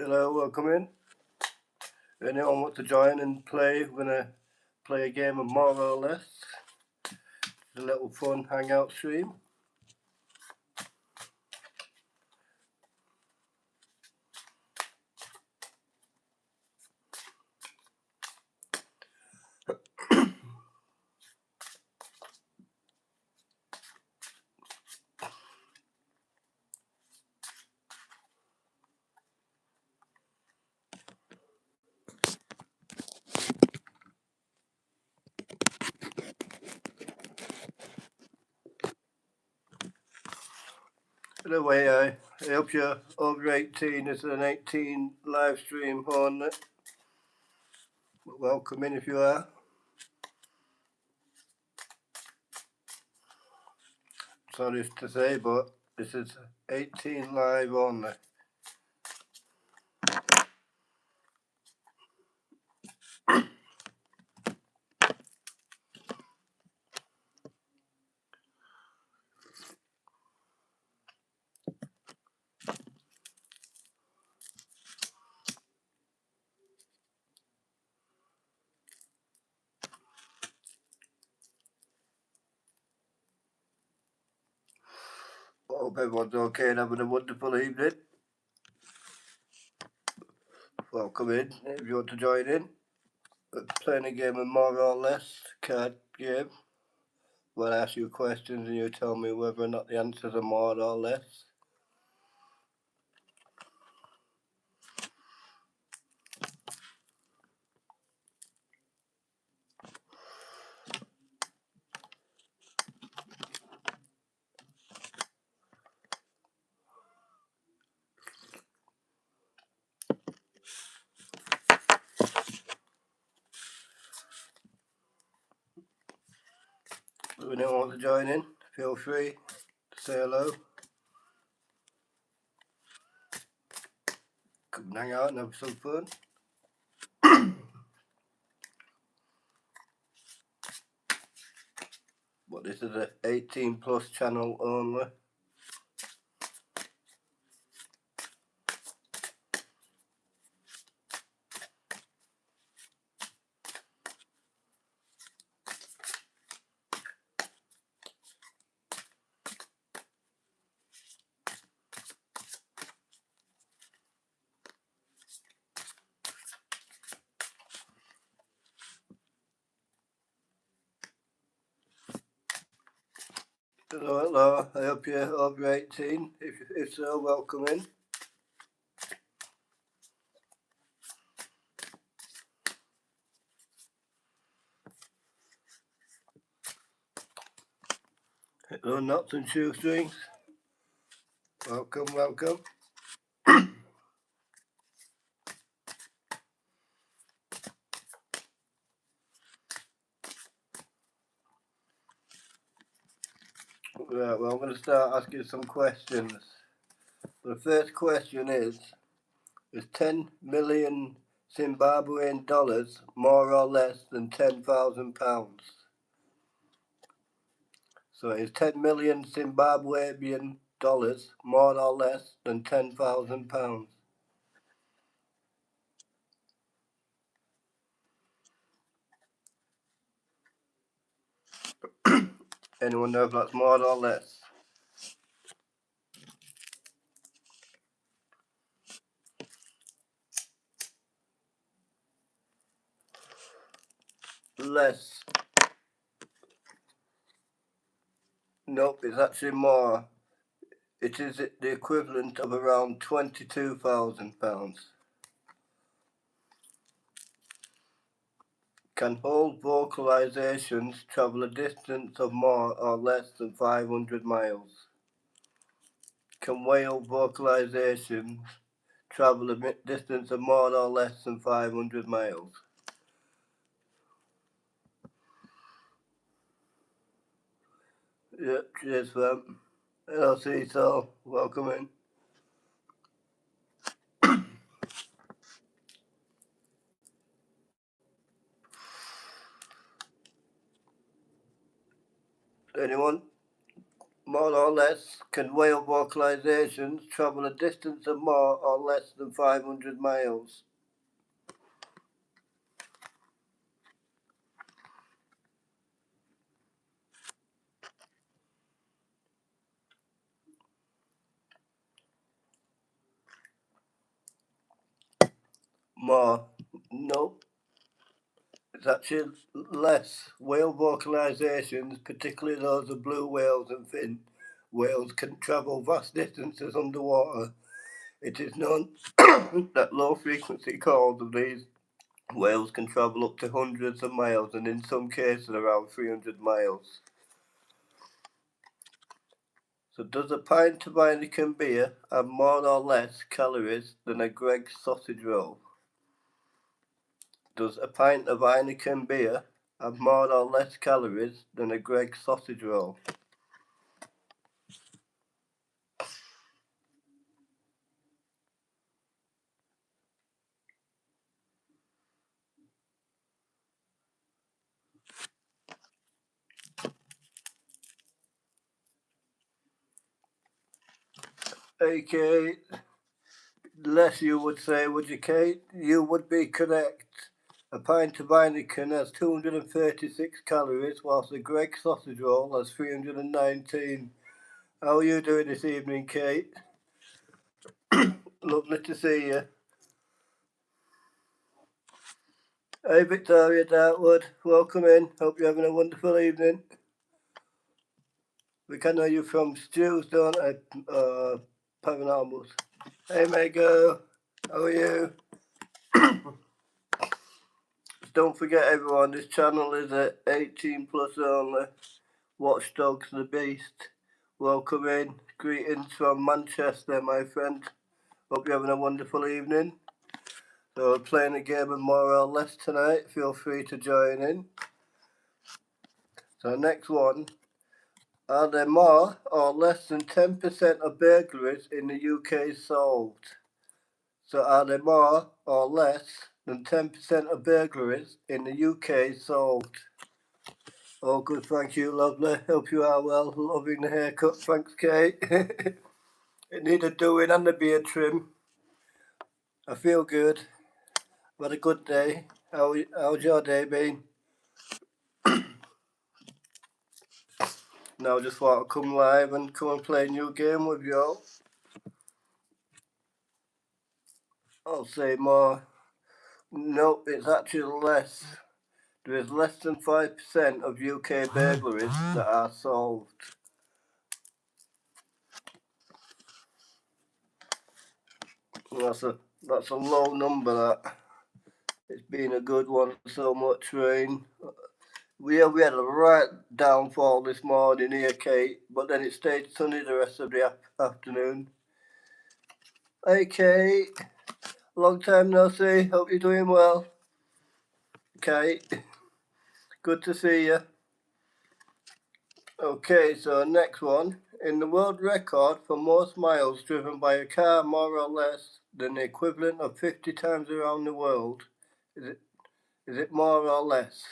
Hello, welcome in. Anyone want to join and play? We're gonna play a game of more or less. A little fun hangout stream. Anyway, I hope you're over 18. It's an 18 live stream only. Welcome in if you are. Sorry to say, but this is 18 live only. Hope everyone's okay and having a wonderful evening. Welcome in if you want to join in. We're playing a game of more or less card game. We'll ask you questions and you tell me whether or not the answers are more or less. If anyone wants to join in, feel free to say hello. Come and hang out and have some fun. But this is a 18 plus channel only. Hello, hello. I hope you're over 18. If so, welcome in. Hello, nuts and shoestrings. Welcome, welcome. Right, well, I'm going to start asking some questions. The first question is 10 million Zimbabwean dollars more or less than £10,000? So is 10 million Zimbabwean dollars more or less than £10,000? Anyone know if that's more or less? Less. Nope, it's actually more. It is the equivalent of around £22,000. Can whole vocalizations travel a distance of more or less than 500 miles? Can whale vocalizations travel a distance of more or less than 500 miles? Yep, cheers fam. Hello Cecil, welcome in. Anyone? More or less, can whale vocalizations travel a distance of more or less than 500 miles? More. Nope. It's actually less. Whale vocalizations, particularly those of blue whales and fin whales, can travel vast distances underwater. It is known that low frequency calls of these whales can travel up to hundreds of miles and in some cases around 300 miles. So does a pint of Heineken beer have more or less calories than a Greggs sausage roll? Does a pint of Heineken beer have more or less calories than a Greggs sausage roll? Okay, less you would say, would you, Kate? You would be correct. A pint of Heineken has 236 calories, whilst a Greggs sausage roll has 319. How are you doing this evening, Kate? Lovely to see you. Hey, Victoria Dartwood, welcome in. Hope you're having a wonderful evening. We can know you from Stews, don't I? Paranormals. Hey, Mego, how are you? Don't forget, everyone, this channel is at 18 plus only. Watchdogs the Beast. Welcome in. Greetings from Manchester, my friend. Hope you're having a wonderful evening. So we're playing a game of more or less tonight. Feel free to join in. So next one. Are there more or less than 10% of burglaries in the UK solved? So are there more or less than 10% of burglaries in the UK solved? Oh, good, thank you, lovely. Hope you are well. Loving the haircut, thanks, Kate. It needed doing and the beard trim. I feel good. I've had a good day. How's your day been? Now I just want to come live and come and play a new game with you all. I'll say more. No, it's actually less. There is less than 5% of UK burglaries that are solved. That's a low number, that. It's been a good one, so much rain. We had a right downfall this morning here, Kate, but then it stayed sunny the rest of the afternoon. Hey, Kate. Long time no see. Hope you're doing well. Kate, good to see you. Okay, so next one. In the world record for most miles driven by a car more or less than the equivalent of 50 times around the world, is it more or less?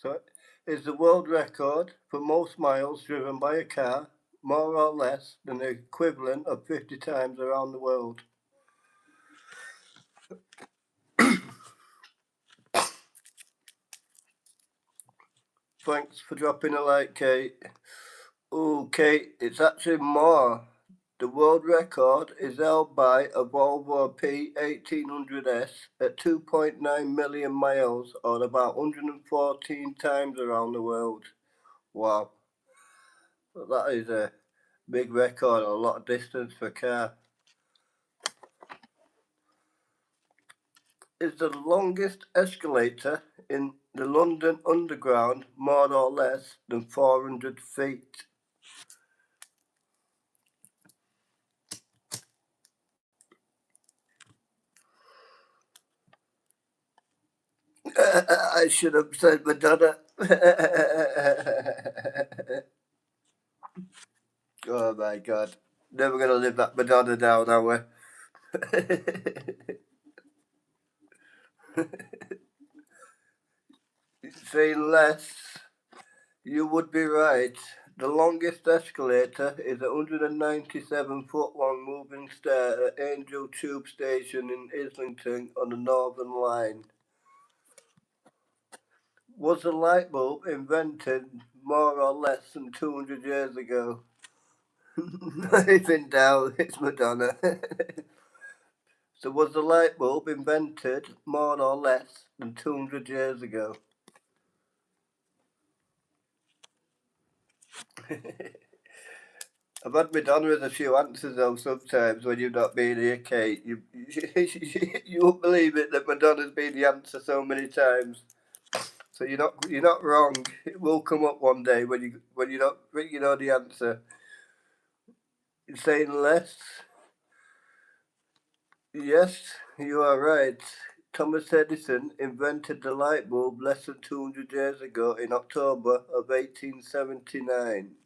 So is the world record for most miles driven by a car more or less than the equivalent of 50 times around the world? Thanks for dropping a like, Kate. Oh, Kate, it's actually more. The world record is held by a Volvo P1800S at 2.9 million miles, or about 114 times around the world. Wow. That is a big record, a lot of distance for a car. Is the longest escalator in the London Underground more or less than 400 feet? I should have said Madonna. Oh my God. Never going to live that Madonna down, are we? Saying less, you would be right. The longest escalator is a 197-foot long moving stair at Angel Tube Station in Islington on the Northern Line. Was the light bulb invented more or less than 200 years ago? If in doubt, it's Madonna. So was the light bulb invented more or less than 200 years ago? I've had Madonna with a few answers though sometimes when you've not been here, Kate. You won't believe it that Madonna's been the answer so many times. So you're not wrong. It will come up one day when you know the answer. You're saying less? Yes, you are right. Thomas Edison invented the light bulb less than 200 years ago in October of 1879.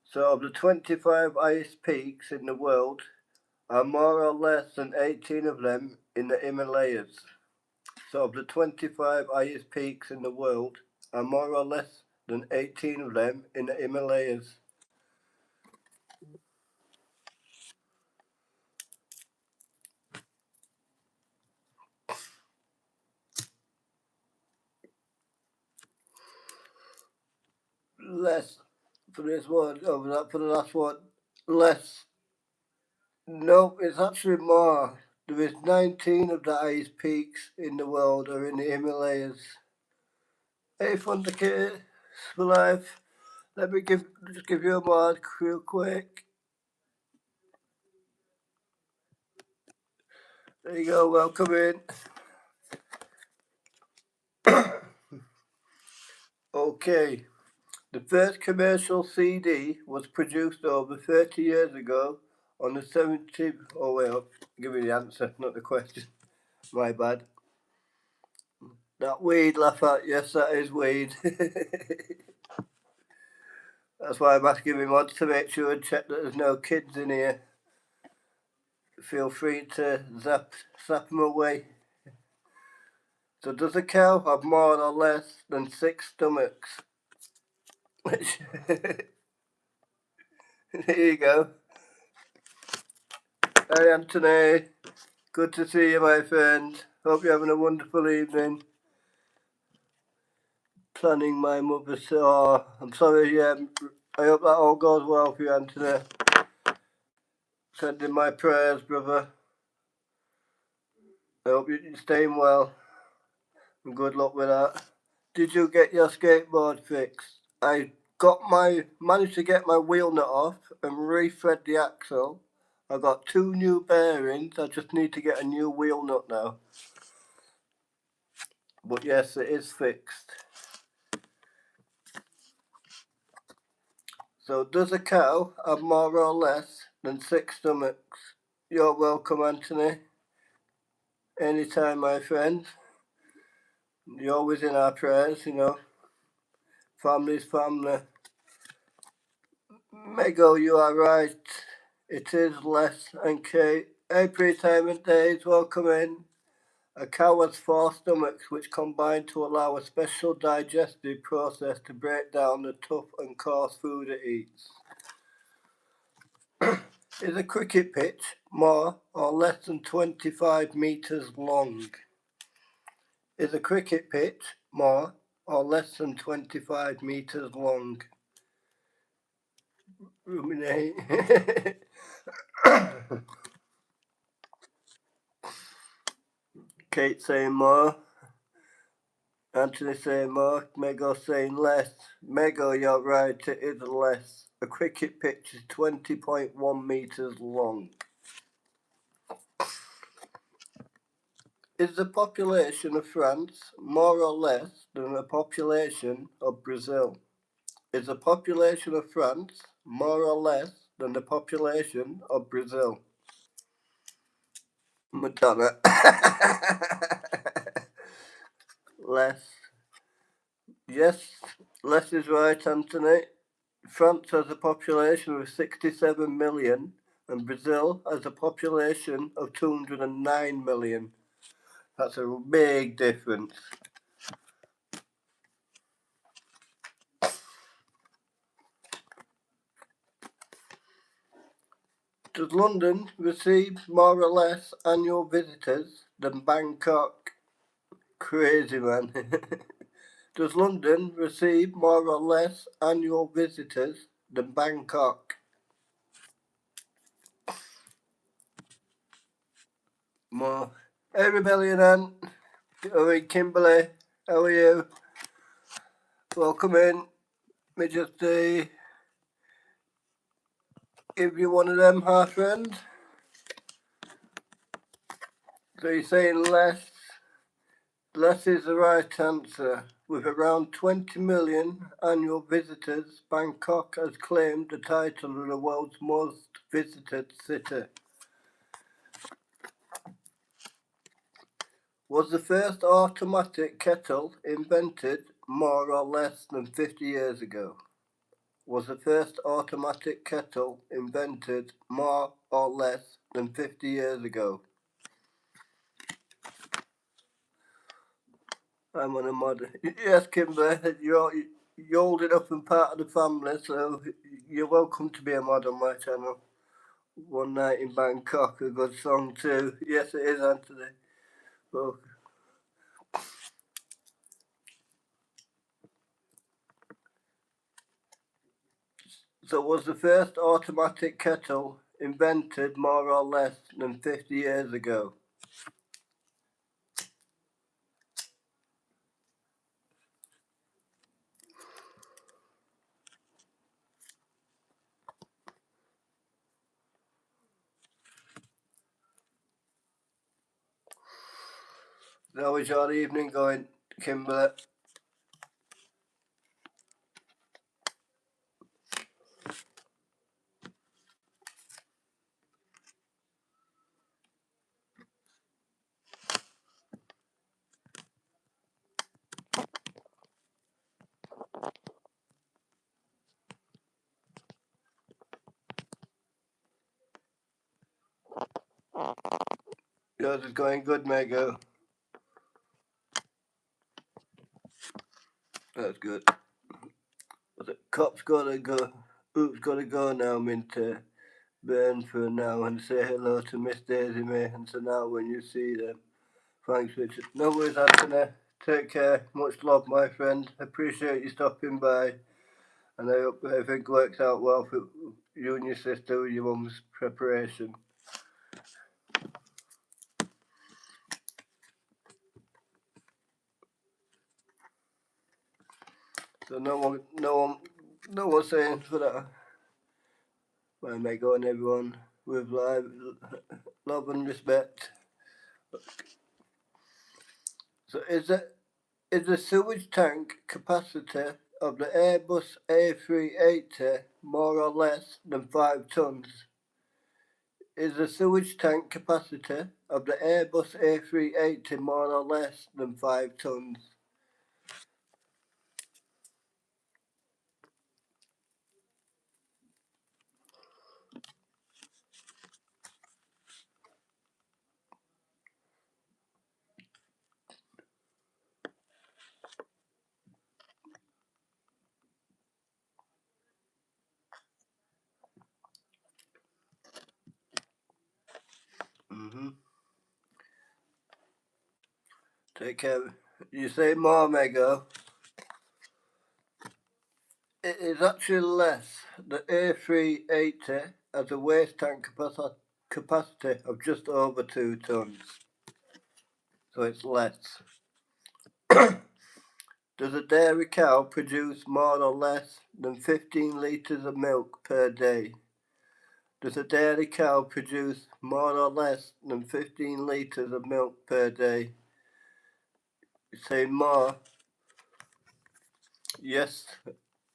So of the 25 highest peaks in the world, are more or less than 18 of them in the Himalayas. So of the 25 highest peaks in the world, are more or less than 18 of them in the Himalayas. Less for this one, for the last one. Less. No, it's actually more. There is 19 of the highest peaks in the world are in the Himalayas. Hey, Fundicate, for life. Let me just give you a mark real quick. There you go, welcome in. Okay, the first commercial CD was produced over 30 years ago on the 17th. Oh, wait up, give me the answer, not the question. My bad. That weed, laugh at, yes, that is weed. That's why I'm asking my mods to make sure and check that there's no kids in here. Feel free to zap them away. So does a cow have more or less than 6 stomachs? There you go. Hi Anthony, good to see you my friend. Hope you're having a wonderful evening. Planning my mother's, I'm sorry, I hope that all goes well for you Anthony. Sending my prayers brother. I hope you're staying well and good luck with that. Did you get your skateboard fixed? I managed to get my wheel nut off and re-thread the axle. I got 2 new bearings. I just need to get a new wheel nut now. But yes, it is fixed. So does a cow have more or less than 6 stomachs? You're welcome, Anthony. Anytime, my friend. You're always in our prayers, you know. Family's family. Mego, you are right. It is less. And Kate, hey, pre-retirement days, welcome in. A cow has 4 stomachs which combine to allow a special digestive process to break down the tough and coarse food it eats. Is a cricket pitch more or less than 25 metres long? Is a cricket pitch more or less than 25 metres long? Ruminate. Kate saying more. Anthony saying more. Mego saying less. Mego, you're right, it is less. A cricket pitch is 20.1 metres long. Is the population of France more or less than the population of Brazil? Is the population of France more or less than the population of Brazil? Madonna. Less. Yes, less is right, Anthony. France has a population of 67 million and Brazil has a population of 209 million. That's a big difference. Does London receive more or less annual visitors than Bangkok? Crazy man. Does London receive more or less annual visitors than Bangkok? More. Hey Rebellion Ant. Alright, Kimberly. How are you? Welcome in. Me just give you one of them, half friend. So you're saying less? Less is the right answer. With around 20 million annual visitors, Bangkok has claimed the title of the world's most visited city. Was the first automatic kettle invented more or less than 50 years ago? Was the first automatic kettle invented more or less than 50 years ago? I'm on a mod. Yes, Kimber, you're old enough and part of the family, so you're welcome to be a mod on my channel. One Night in Bangkok, a good song too. Yes, it is, Anthony. Well, so was the first automatic kettle invented more or less than 50 years ago? How was your evening going, Kimberly? Yours is going good, Mego. That's good. The cop's gotta go. Oop's gotta go now, Minter. Burn for now and say hello to Miss Daisy May and so now when you see them. Thanks, Richard. No worries, Anthony. Take care. Much love, my friend. Appreciate you stopping by. And I hope everything works out well for you and your sister with your mum's preparation. So no one's saying for that. Well, may go on everyone with love and respect. So is the sewage tank capacity of the Airbus A380 more or less than 5 tons? Is the sewage tank capacity of the Airbus A380 more or less than 5 tons? Take care. You say more, Mego. It is actually less. The A380 has a waste tank capacity of just over 2 tons. So it's less. Does a dairy cow produce more or less than 15 litres of milk per day? Does a dairy cow produce more or less than 15 litres of milk per day? You say more. Yes,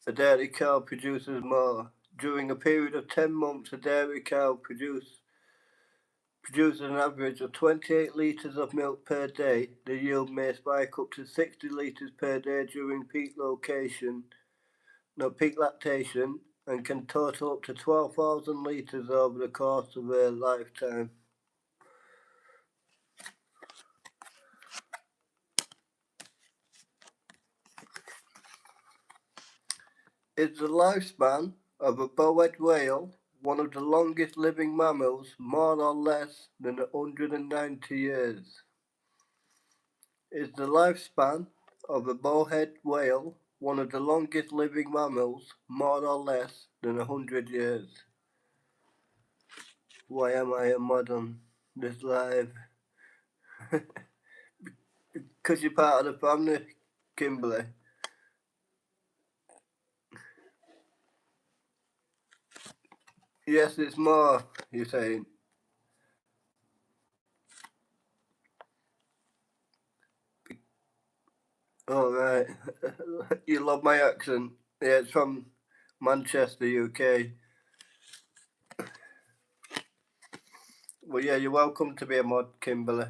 a dairy cow produces more. During a period of 10 months, a dairy cow produces an average of 28 litres of milk per day. The yield may spike up to 60 litres per day during peak lactation, and can total up to 12,000 litres over the course of their lifetime. Is the lifespan of a bowhead whale one of the longest living mammals, more or less than 190 years. Is the lifespan of a bowhead whale one of the longest living mammals, more or less than 100 years? Why am I a mod on this live? Because you're part of the family, Kimberly. Yes, it's more, you're saying. All right. You love my accent. Yeah, it's from Manchester, UK. Well, yeah, you're welcome to be a mod, Kimberly.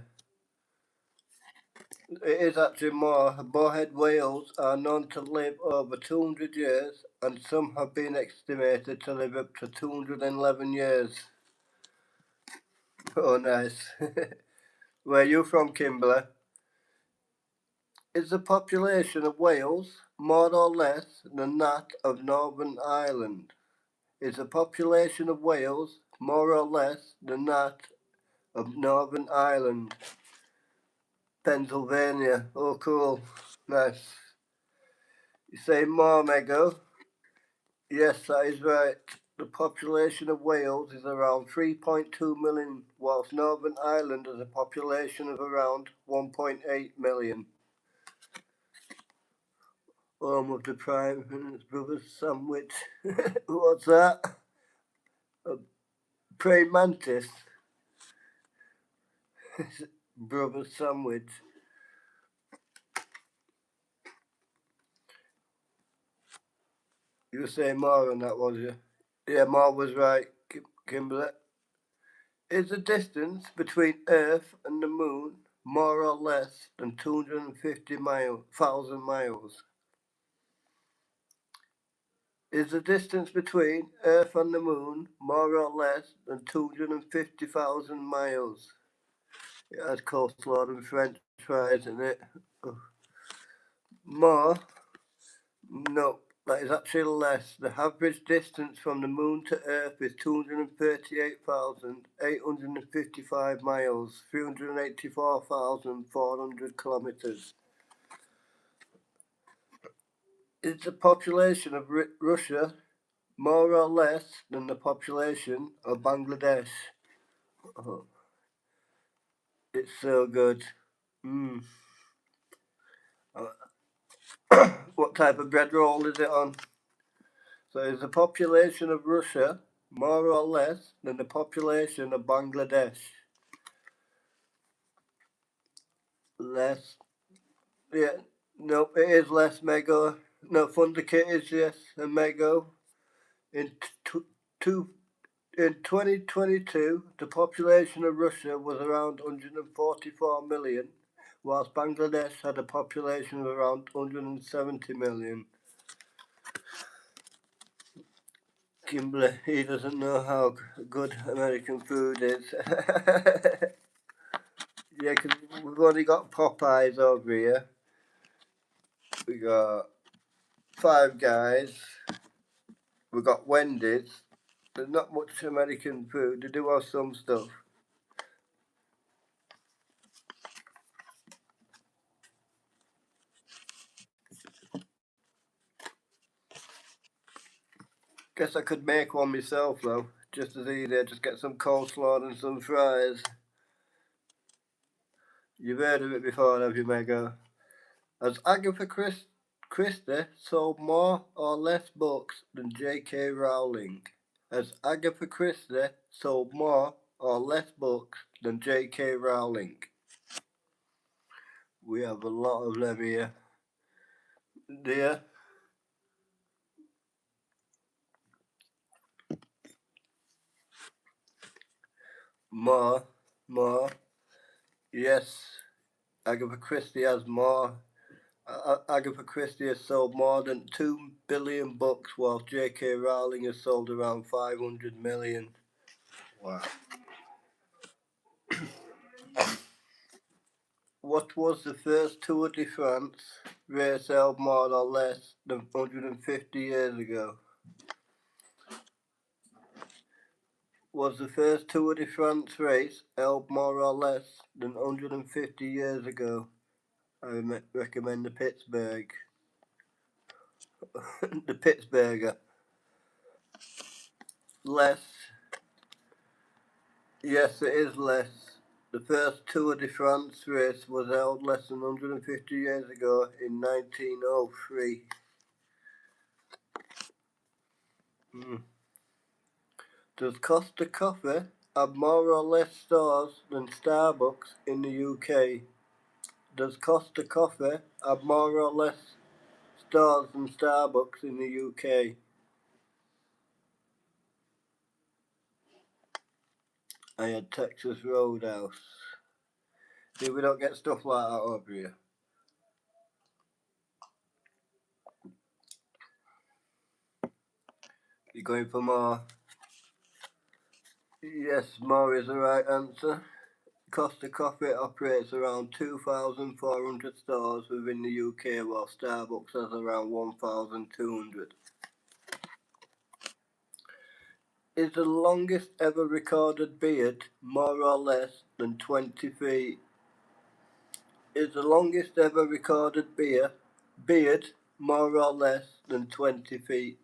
It is actually more. Bowhead whales are known to live over 200 years, and some have been estimated to live up to 211 years. Oh, nice. Where are you from, Kimberly? Is the population of Wales more or less than that of Northern Ireland? Is the population of Wales more or less than that of Northern Ireland? Pennsylvania. Oh, cool. Nice. You say more, Mego? Yes, that is right. The population of Wales is around 3.2 million, whilst Northern Ireland has a population of around 1.8 million. Home of the Prime Minister's Brothers Sandwich. What's that? A praying mantis? Brothers Sandwich. You were saying more on that, was you? Yeah, more was right, Kimberly. Is the distance between Earth and the Moon more or less than 250,000 miles? Is the distance between Earth and the Moon more or less than 250,000 miles? Yeah, that's coleslaw and French fries, isn't it? More? No, that is actually less. The average distance from the Moon to Earth is 238,855 miles, 384,400 kilometres. Is the population of Russia more or less than the population of Bangladesh? Oh, it's so good. Mm. What type of bread roll is it on? So is the population of Russia more or less than the population of Bangladesh? Less. Yeah. No, it is less, Mego. No, Thunderkit is yes, and Mego. In in 2022, the population of Russia was around 144 million, whilst Bangladesh had a population of around 170 million. Kimberly, he doesn't know how good American food is. Yeah, because we've only got Popeyes over here. We got Five Guys. We got Wendy's. There's not much American food. They do have some stuff. Guess I could make one myself though. Just as easy. Just get some coleslaw and some fries. You've heard of it before, have you, Mego? Has Agatha Christie sold more or less books than J.K. Rowling? Has Agatha Christie sold more or less books than J.K. Rowling? We have a lot of them here. Dear? More. Yes, Agatha Christie has more. Agatha Christie has sold more than 2 billion books, while J.K. Rowling has sold around 500 million. Wow. What was the first Tour de France race held more or less than 150 years ago? was the first Tour de France race held more or less than 150 years ago? I recommend the Pittsburgh. The Pittsburgher. Less. Yes, it is less. The first Tour de France race was held less than 150 years ago in 1903. Does Costa Coffee have more or less stores than Starbucks in the UK? Does Costa Coffee have more or less stores than Starbucks in the UK? I had Texas Roadhouse. See, we don't get stuff like that over here. You going for more? Yes, more is the right answer. Costa Coffee operates around 2,400 stores within the UK, while Starbucks has around 1,200. Is the longest ever recorded beard more or less than 20 feet? Is the longest ever recorded beard more or less than 20 feet?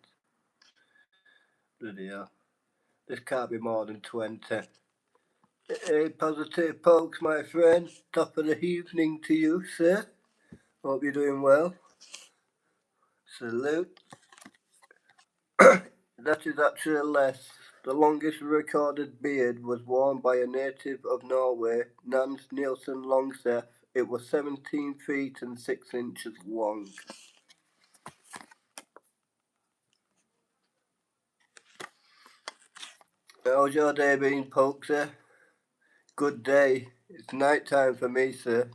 Bloody hell. This can't be more than 20. Hey, positive pokes, my friend. Top of the evening to you, sir. Hope you're doing well. Salute. That is actually less. The longest recorded beard was worn by a native of Norway, Nans Nielsen Longseth. It was 17 feet and 6 inches long. How's your day been, Pokesy? Good day. It's night time for me, sir.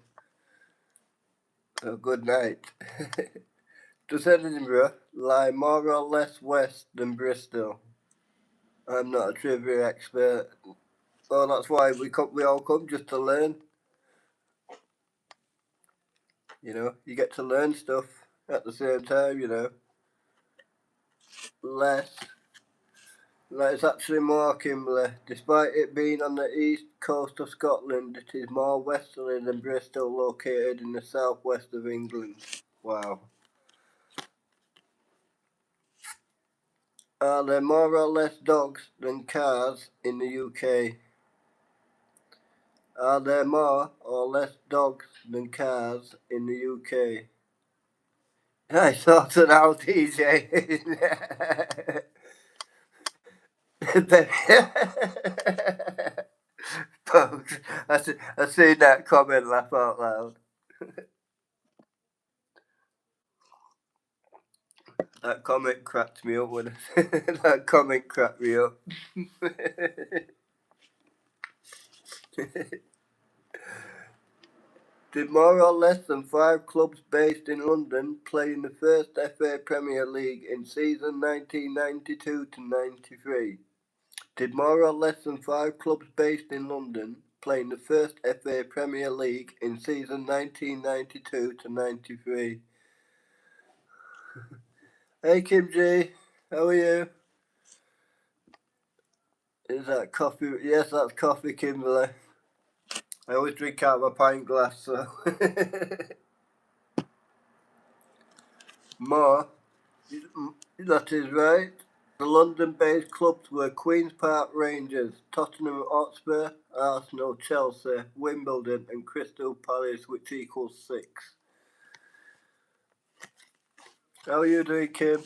So good night. Does Edinburgh lie more or less west than Bristol? I'm not a trivia expert. Well, that's why we all come, just to learn. You know, you get to learn stuff at the same time, you know. Less. It's actually more, Kimberley. Despite it being on the east coast of Scotland, it is more westerly than Bristol, located in the southwest of England. Wow. Are there more or less dogs than cars in the UK? Are there more or less dogs than cars in the UK? I sorted out, DJ. Folks, I seen that comment, laugh out loud. That comment cracked me up when that comment cracked me up. Did more or less than 5 clubs based in London play in the first FA Premier League in season 1992 to 93? Did more or less than 5 clubs based in London play in the first FA Premier League in season 1992 to 93? Hey Kim G, how are you? Is that coffee? Yes, that's coffee, Kimberley. I always drink out of a pint glass, so. More, that is right. The London-based clubs were Queen's Park Rangers, Tottenham Hotspur, Arsenal, Chelsea, Wimbledon and Crystal Palace, which equals 6. How are you doing, Kim?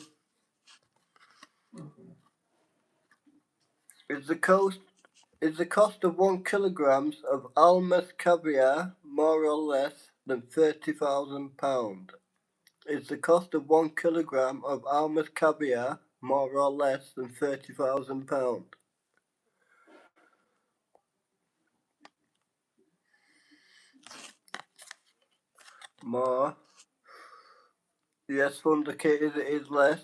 Is the cost of 1 kilogram of Almas caviar more or less than £30,000? Is the cost of 1 kilogram of Almas caviar more or less than £30,000? More. Yes, indicated it is less.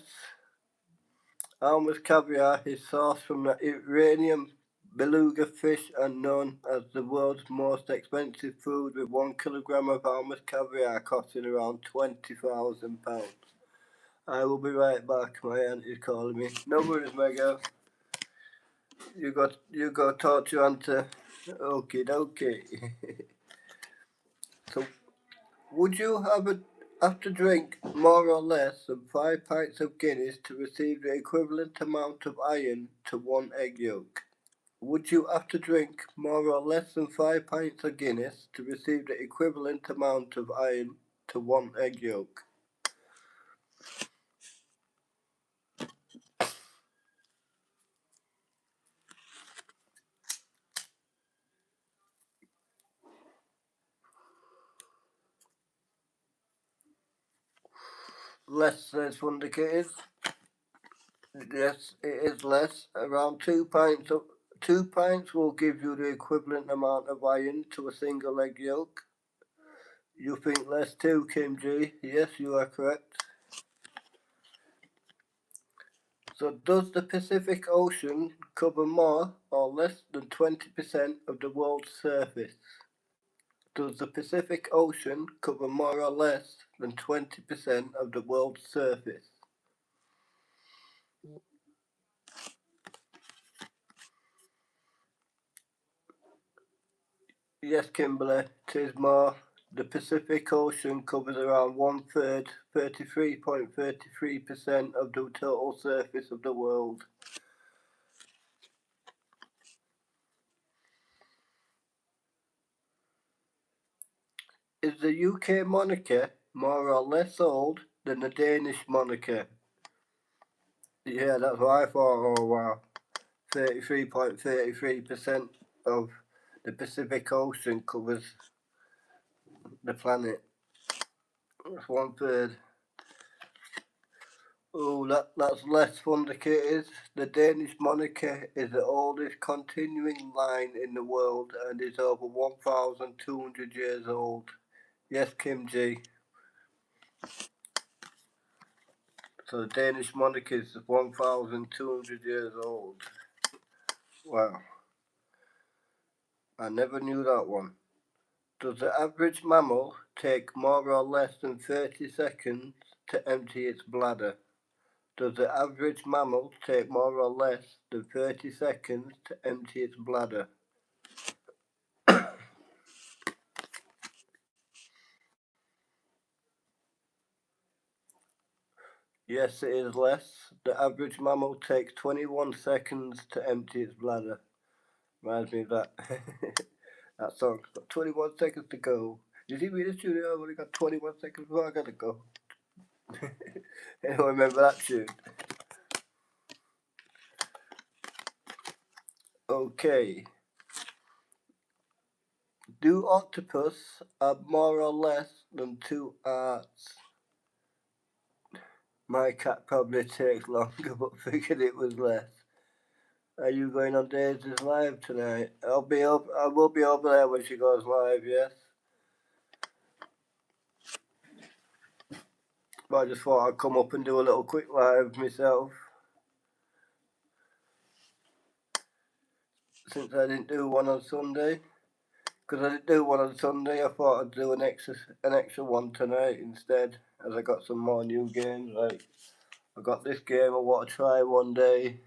Almas caviar is sourced from the Iranian beluga fish and known as the world's most expensive food, with 1 kilogram of Almas caviar costing around £20,000. I will be right back. My aunt is calling me. No worries, my girl. You got talk to answer. Okay. So, would you have to drink more or less than 5 pints of Guinness to receive the equivalent amount of iron to one egg yolk? Would you have to drink more or less than 5 pints of Guinness to receive the equivalent amount of iron to one egg yolk? Less, says Wonderkid. Yes, it is less. Around 2 pints. 2 pints will give you the equivalent amount of iron to a single egg yolk. You think less too, Kim G? Yes, you are correct. So, does the Pacific Ocean cover more or less than 20% of the world's surface? Does the Pacific Ocean cover more or less than 20% of the world's surface? Yes, Kimberly, it is more. The Pacific Ocean covers around 1/3, 33.33% of the total surface of the world. Is the UK monarchy more or less old than the Danish monarchy? Yeah, that's what I thought. Oh wow. 33.33% of the Pacific Ocean covers the planet. That's 1/3. Oh, that's less Wonderkid. The Danish monarchy is the oldest continuing line in the world and is over 1,200 years old. Yes, Kim G. So the Danish monarchy is 1,200 years old. Wow, I never knew that one. Does the average mammal take more or less than 30 seconds to empty its bladder? Does the average mammal take more or less than 30 seconds to empty its bladder? Yes, it is less. The average mammal takes 21 seconds to empty its bladder. Reminds me of that that song. Got 21 seconds to go. You see me in the studio? I've only got 21 seconds before I gotta go. Anyone remember that tune? Okay. Do octopus have more or less than two hearts? My cat probably takes longer, but figured it was less. Are you going on Daisy's live tonight? I will be over there when she goes live. Yes. But I just thought I'd come up and do a little quick live myself. Since I didn't do one on Sunday. Because I didn't do one on Sunday, I thought I'd do an extra one tonight instead. As I got some more new games. Like, I got this game I want to try one day.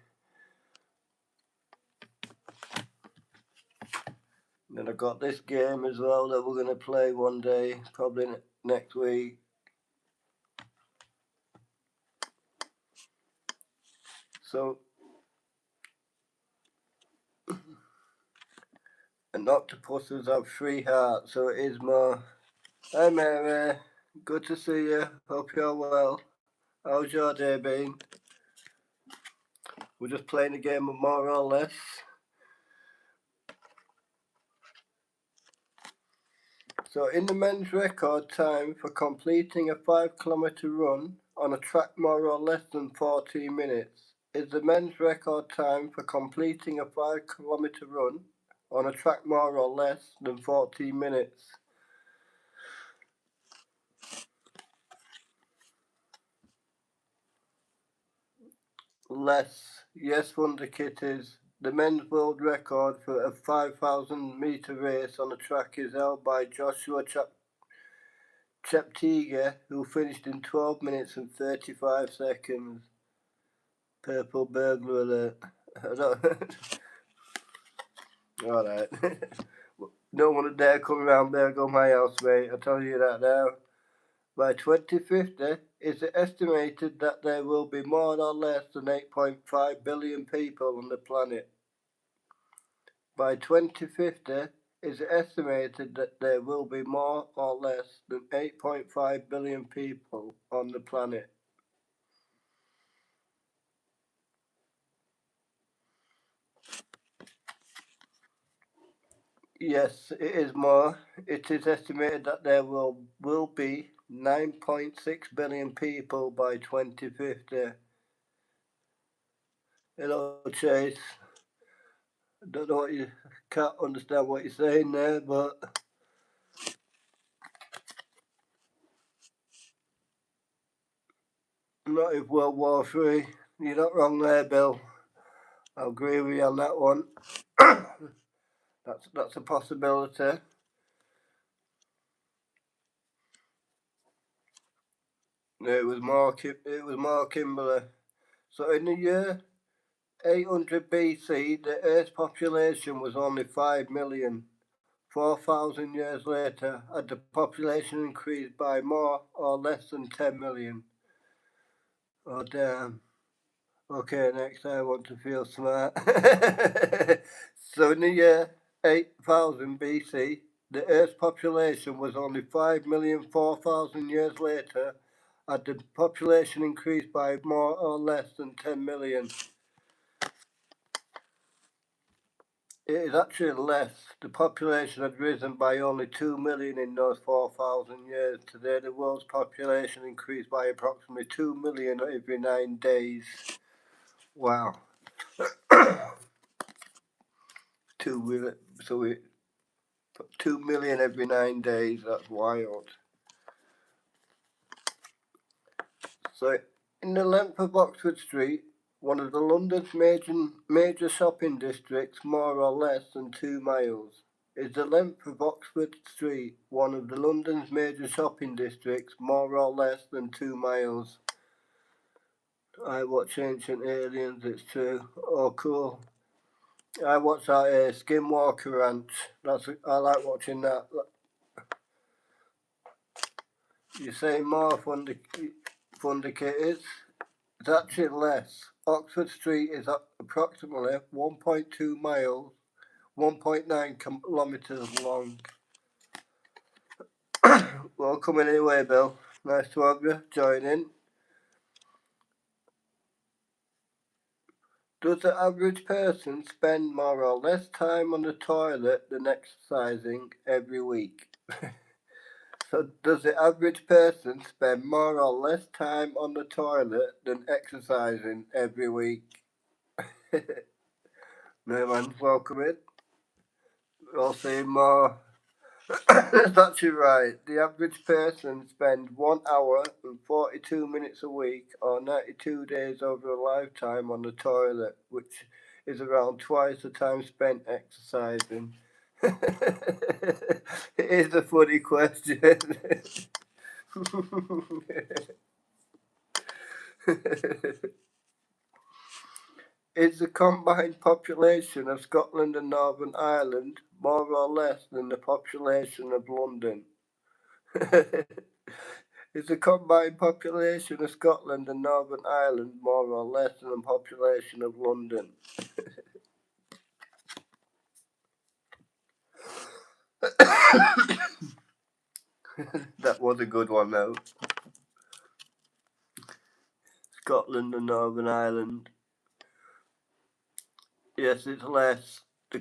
Then I got this game as well that we're going to play one day. Probably next week. So, and octopuses have 3 hearts, so it is more. Hi Mary, good to see you. Hope you're well. How's your day been? We're just playing a game of more or less. So, in the men's record time for completing a 5 kilometre run on a track more or less than 14 minutes, is the men's record time for completing a 5 kilometre run on a track more or less than 14 minutes. Less. Yes, Wonderkid is. The men's world record for a 5,000 metre race on a track is held by Joshua Cheptegei, who finished in 12 minutes and 35 seconds. Purple burglar alert. I don't. All right. No one would dare come around there, go my house, mate. I tell you that now. By 2050, it's estimated that there will be more or less than 8.5 billion people on the planet. By 2050, it's estimated that there will be more or less than 8.5 billion people on the planet. Yes, it is more. It is estimated that there will be 9.6 billion people by 2050. Hello, Chase. Don't know what you can't understand what you're saying there, but not in World War Three. You're not wrong there, Bill. I agree with you on that one. That's a possibility. It was more Kimberley. So in the year 800 BC, the Earth's population was only 5 million. 4,000 years later, had the population increased by more or less than 10 million? Oh, damn. Okay, next I want to feel smart. So in the year 8000 BC, the Earth's population was only 5 million. 4,000 years later, had the population increased by more or less than 10 million? It is actually less. The population had risen by only 2 million in those 4,000 years. Today, the world's population increased by approximately 2 million every 9 days. Wow. 2 million. So we 2 million every 9 days. That's wild. So, in the length of Oxford Street, one of the London's major shopping districts, more or less than 2 miles. Is the length of Oxford Street one of the London's major shopping districts, more or less than 2 miles? I watch Ancient Aliens, it's true. Oh, cool. I watch that Skinwalker Ranch. I like watching that. You say more Fundicated? It's actually less. Oxford Street is approximately 1.2 miles, 1.9 kilometres long. Welcome anyway, Bill. Nice to have you join in. Does the average person spend more or less time on the toilet than exercising every week? So does the average person spend more or less time on the toilet than exercising every week? No man, welcome in. We'll see more. That's actually right. The average person spends 1 hour and 42 minutes a week, or 92 days over a lifetime, on the toilet, which is around twice the time spent exercising. It is a funny question. Is the combined population of Scotland and Northern Ireland more or less than the population of London? Is the combined population of Scotland and Northern Ireland more or less than the population of London? That was a good one, though. Scotland and Northern Ireland. Yes, it's less. The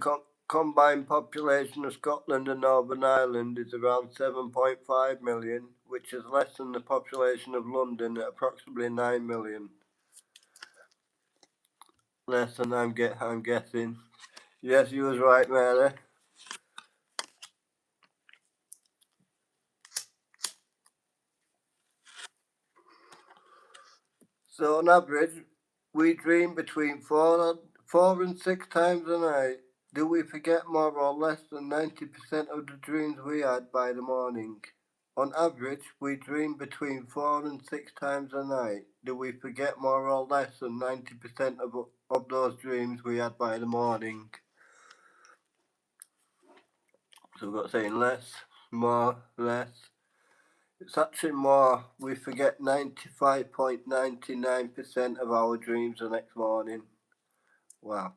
combined population of Scotland and Northern Ireland is around 7.5 million, which is less than the population of London at approximately 9 million. Less than I'm guessing. Yes, you was right, Mary. So on average, we dream between 4 and 6 times a night. Do we forget more or less than 90% of the dreams we had by the morning? On average, we dream between 4 and 6 times a night. Do we forget more or less than 90% of those dreams we had by the morning? So we've got saying less, more, less. It's actually more. We forget 95.99% of our dreams the next morning. Wow.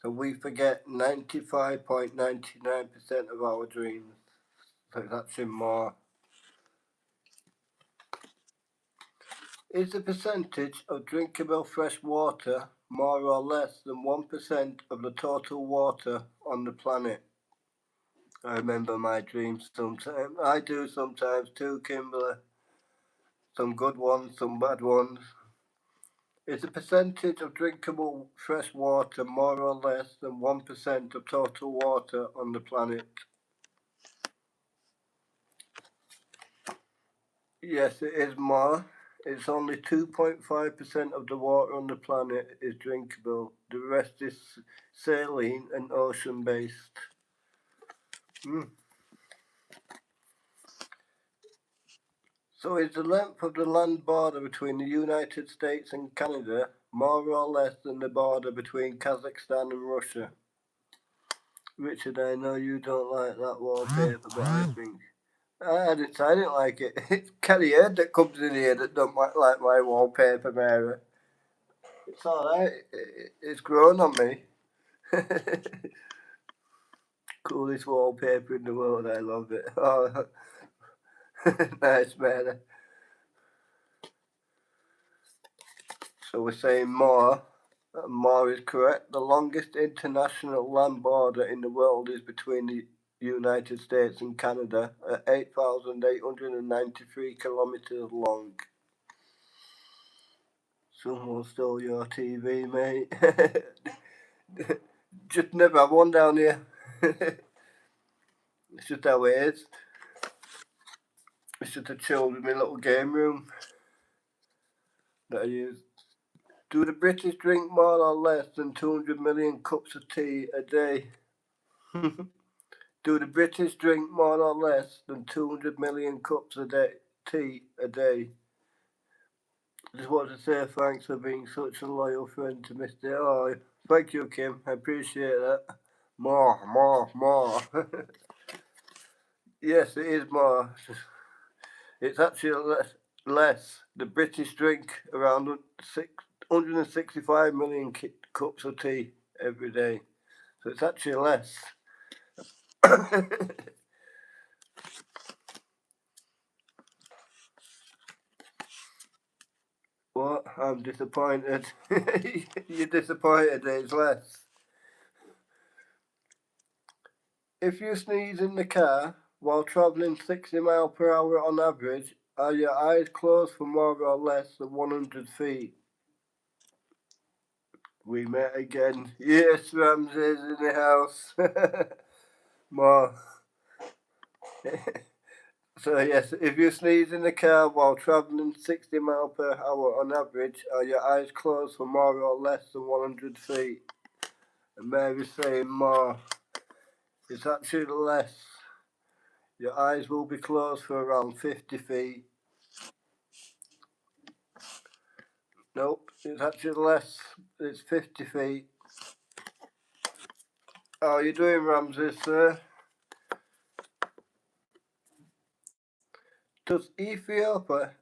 So we forget 95.99% of our dreams. So it's actually more. Is the percentage of drinkable fresh water more or less than 1% of the total water on the planet? I remember my dreams sometimes. I do sometimes too, Kimberly. Some good ones, some bad ones. Is the percentage of drinkable fresh water more or less than 1% of total water on the planet? Yes, it is more. It's only 2.5% of the water on the planet is drinkable. The rest is saline and ocean based. So is the length of the land border between the United States and Canada more or less than the border between Kazakhstan and Russia? Richard, I know you don't like that wallpaper, but I think I didn't like it. It's Kenny Head that comes in here that don't like my wallpaper, Mary. It's alright. It's grown on me. Coolest wallpaper in the world. I love it. Oh, nice, Mary. So we're saying more. More is correct. The longest international land border in the world is between the United States and Canada at 8,893 kilometres long. Someone stole your TV, mate. Just never have one down here. It's just how it is. It's just a chill with my little game room that I use. Do the British drink more or less than 200 million cups of tea a day? Do the British drink more or less than 200 million cups of tea a day? Just want to say thanks for being such a loyal friend to Mr. Oh, thank you, Kim. I appreciate that. More. Yes, it is more. It's actually less. The British drink around 165 million cups of tea every day. So it's actually less. What? I'm disappointed. You're disappointed that it's less. If you sneeze in the car while travelling 60 miles per hour on average, are your eyes closed for more or less than 100 feet? We met again. Yes, Ramsey's in the house. More. So yes, if you sneeze in the car while travelling 60 miles per hour on average, are your eyes closed for more or less than 100 feet? And Mary's saying more. It's actually less. Your eyes will be closed for around 50 feet. Nope, it's actually less. It's 50 feet. How are you doing, Ramsey, sir? Does Ethiopia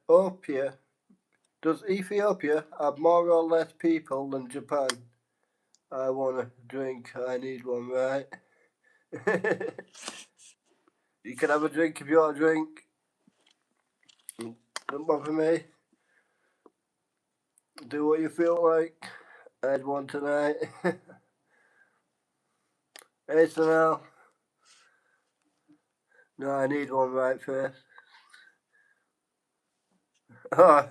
have more or less people than Japan? I want a drink. I need one, right? You can have a drink if you want a drink. Don't bother me. Do what you feel like. I had one tonight. Hey, Sanel. No, I need one right first. Oh,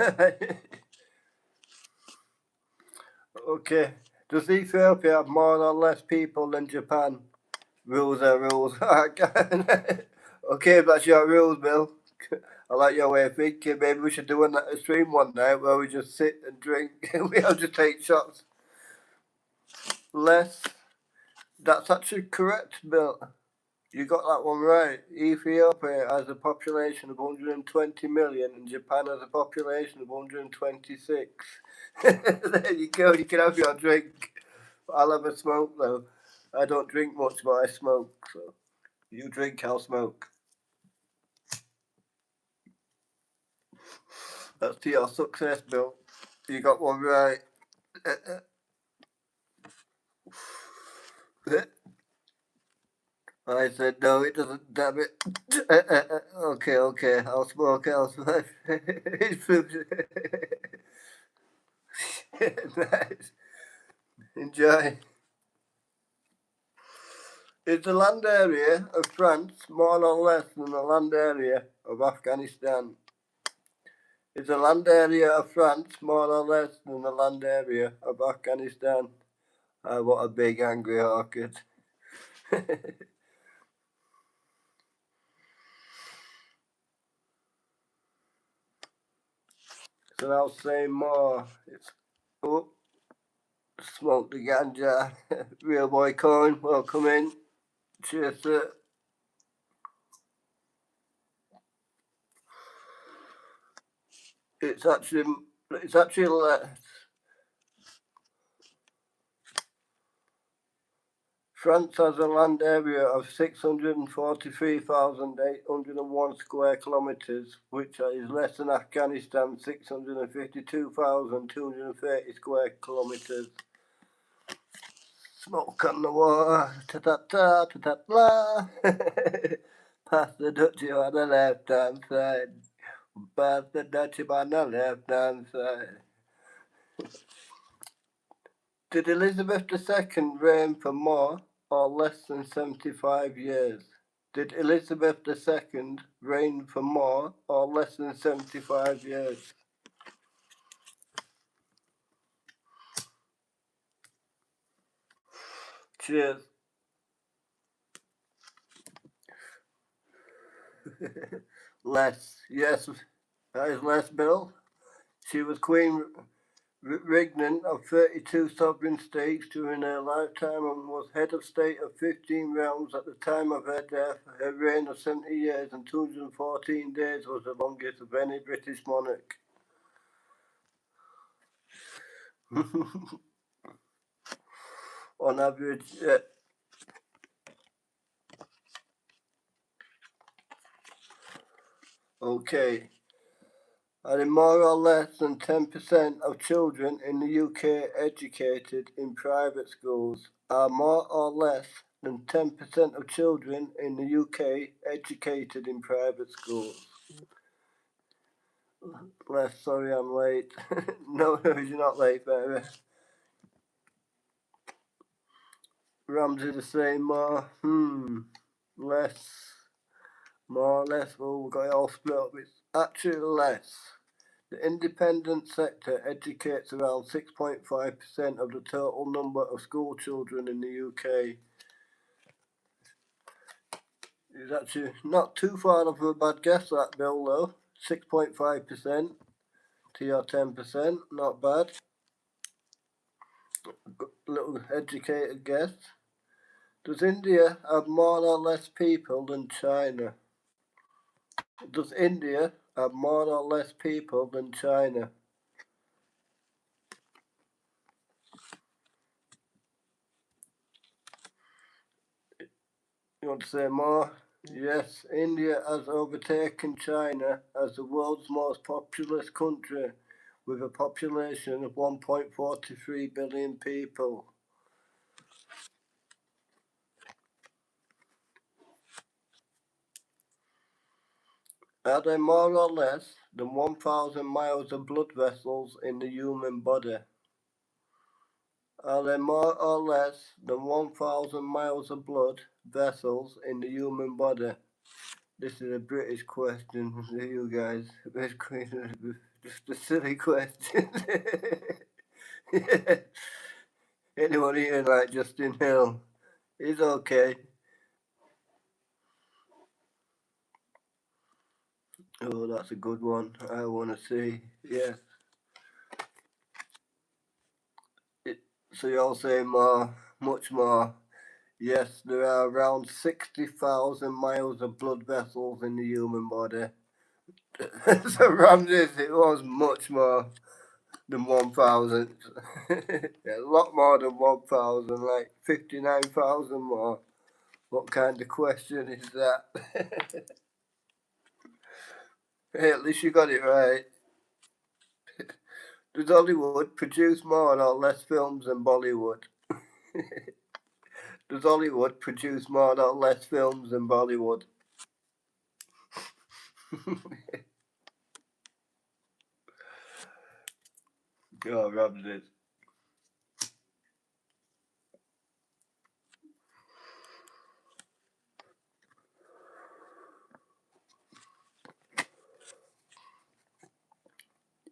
okay. Does Ethiopia have more or less people than Japan? Rules are rules. Okay, if that's your rules, Bill. I like your way of thinking. Maybe we should do a stream one night where we just sit and drink. We all just take shots. Less. That's actually correct, Bill. You got that one right. Ethiopia has a population of 120 million and Japan has a population of 126. There you go, you can have your drink. I'll have a smoke though. I don't drink much, but I smoke. So you drink, I'll smoke. That's to your success, Bill. You got one right. I said, no, it doesn't, damn it. Okay, okay, I'll smoke, I'll smoke. Nice. Enjoy. Is the land area of France more or less than the land area of Afghanistan? Is the land area of France more or less than the land area of Afghanistan? Oh, what a big angry orchid. So I'll say more. It's oh, smoke the ganja. Real boy Cohen, welcome in. Cheers, sir. It's actually less. France has a land area of 643,801 square kilometres, which is less than Afghanistan's 652,230 square kilometres. Smoke on the water, ta-ta-ta, ta-ta-ta. Pass the Dutchie on the left-hand side. Pass the Dutchie on the left-hand side. Did Elizabeth II reign for more or less than 75 years? Did Elizabeth II reign for more or less than 75 years? Cheers. Less. Yes, that is less, Bill. She was Queen regnant of 32 sovereign states during her lifetime and was head of state of 15 realms at the time of her death. Her reign of 70 years and 214 days was the longest of any British monarch. On average, okay. Are more or less than 10% of children in the UK educated in private schools? Are more or less than 10% of children in the UK educated in private schools? Less, sorry I'm late. No, you're not late, baby. Ramsey the same, more. Less. More or less. Well, we've got it all split up. It's actually less. The independent sector educates around 6.5% of the total number of school children in the UK. It's actually not too far of a bad guess, that, Bill, though. 6.5% to your 10%, not bad. Little educated guess. Does India have more or less people than China? Does India have more or less people than China? You want to say more? Yes, India has overtaken China as the world's most populous country with a population of 1.43 billion people. Are there more or less than 1,000 miles of blood vessels in the human body? Are there more or less than 1,000 miles of blood vessels in the human body? This is a British question for you guys. Just a silly question. Yeah. Anyone here like Justin Hill? He's okay. Oh, that's a good one. I want to see. Yeah. So you're saying more, much more. Yes, there are around 60,000 miles of blood vessels in the human body. So Ramses, it was much more than 1,000. Yeah, a lot more than 1,000, like 59,000 more. What kind of question is that? Hey, at least you got it right. Does Hollywood produce more or less films than Bollywood? Does Hollywood produce more or less films than Bollywood? Oh, Ramses.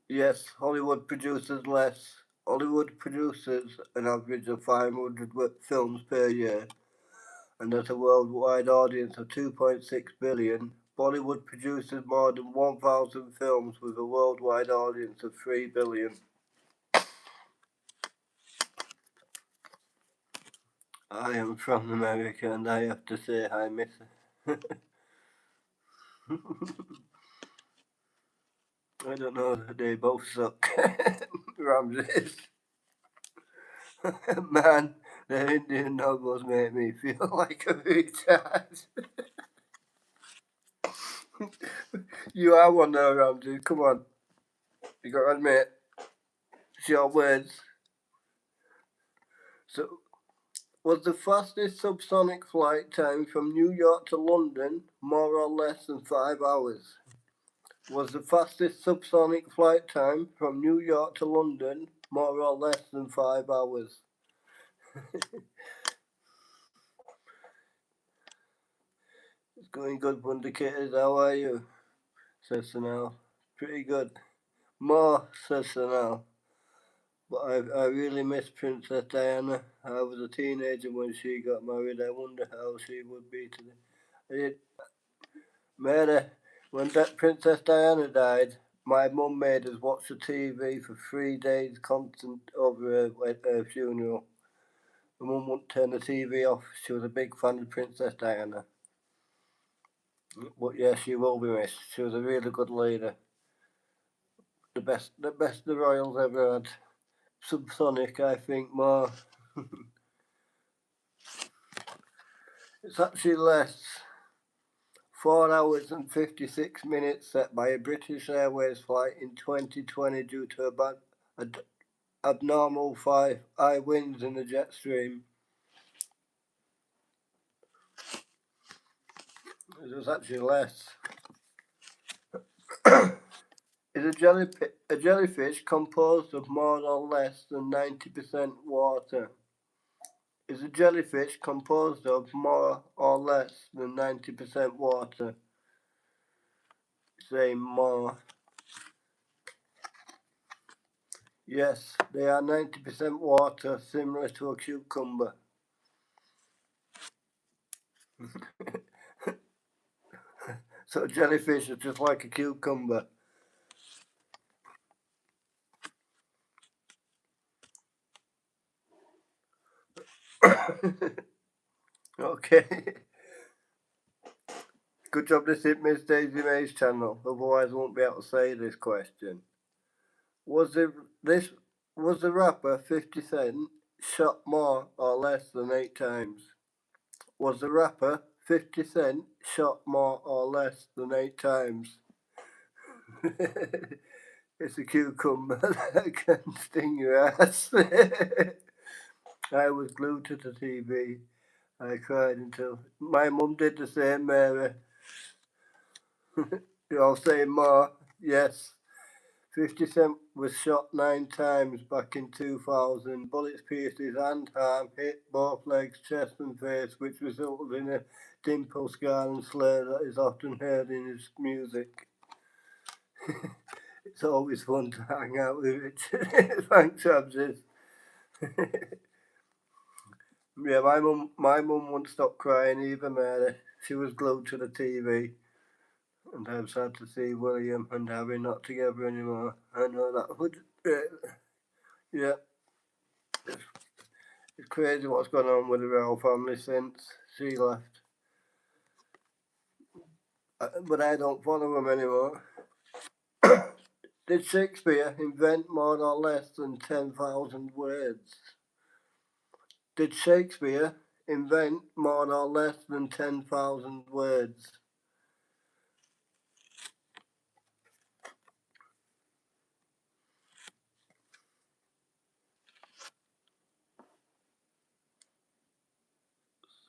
Yes, Hollywood produces less. Hollywood produces an average of 500 films per year and has a worldwide audience of 2.6 billion. Bollywood produces more than 1,000 films with a worldwide audience of 3 billion. I am from America and I have to say I miss it. I don't know, they both suck. Ramses. Man, the Indian novels make me feel like a retard. You are one though, Ramsey. Come on. You got to admit, it's your words. So, was the fastest subsonic flight time from New York to London more or less than 5 hours? Was the fastest subsonic flight time from New York to London more or less than 5 hours? It's going good, Wonderkid. How are you? Says Sanel. Pretty good. More, says Sanel. But I really miss Princess Diana. I was a teenager when she got married. I wonder how she would be today. Mary, when that Princess Diana died, my mum made us watch the TV for 3 days constant over her funeral. My mum wouldn't turn the TV off. She was a big fan of Princess Diana. But yeah, she will be missed. She was a really good leader. The best the Royals ever had. Subsonic, I think, more. It's actually less. 4 hours and 56 minutes set by a British Airways flight in 2020 due to abnormal high winds in the jet stream. It was actually less. Is a jellyfish composed of more or less than 90% water? Is a jellyfish composed of more or less than 90% water? Say more. Yes, they are 90% water, similar to a cucumber. So jellyfish are just like a cucumber. Okay. Good job this hit Miss Daisy May's channel, otherwise I won't be able to say this question. Was the rapper 50 Cent shot more or less than 8 times? Was the rapper 50 Cent shot more or less than 8 times? It's a cucumber that can sting your ass. I was glued to the TV. I cried until my mum did the same, Mary. You're saying more? Yes. 50 Cent was shot 9 times back in 2000. Bullets pierced his hand, arm, hip, both legs, chest and face, which resulted in a dimple scar and slur that is often heard in his music. It's always fun to hang out with Richard. Thanks, Ramses. Yeah, my mum wouldn't stop crying either, Mary. She was glued to the TV. And I'm sad to see William and Harry not together anymore. I know that would, yeah. It's crazy what's gone on with the royal family since she left. But I don't follow them anymore. Did Shakespeare invent more or less than 10,000 words? Did Shakespeare invent more or less than 10,000 words?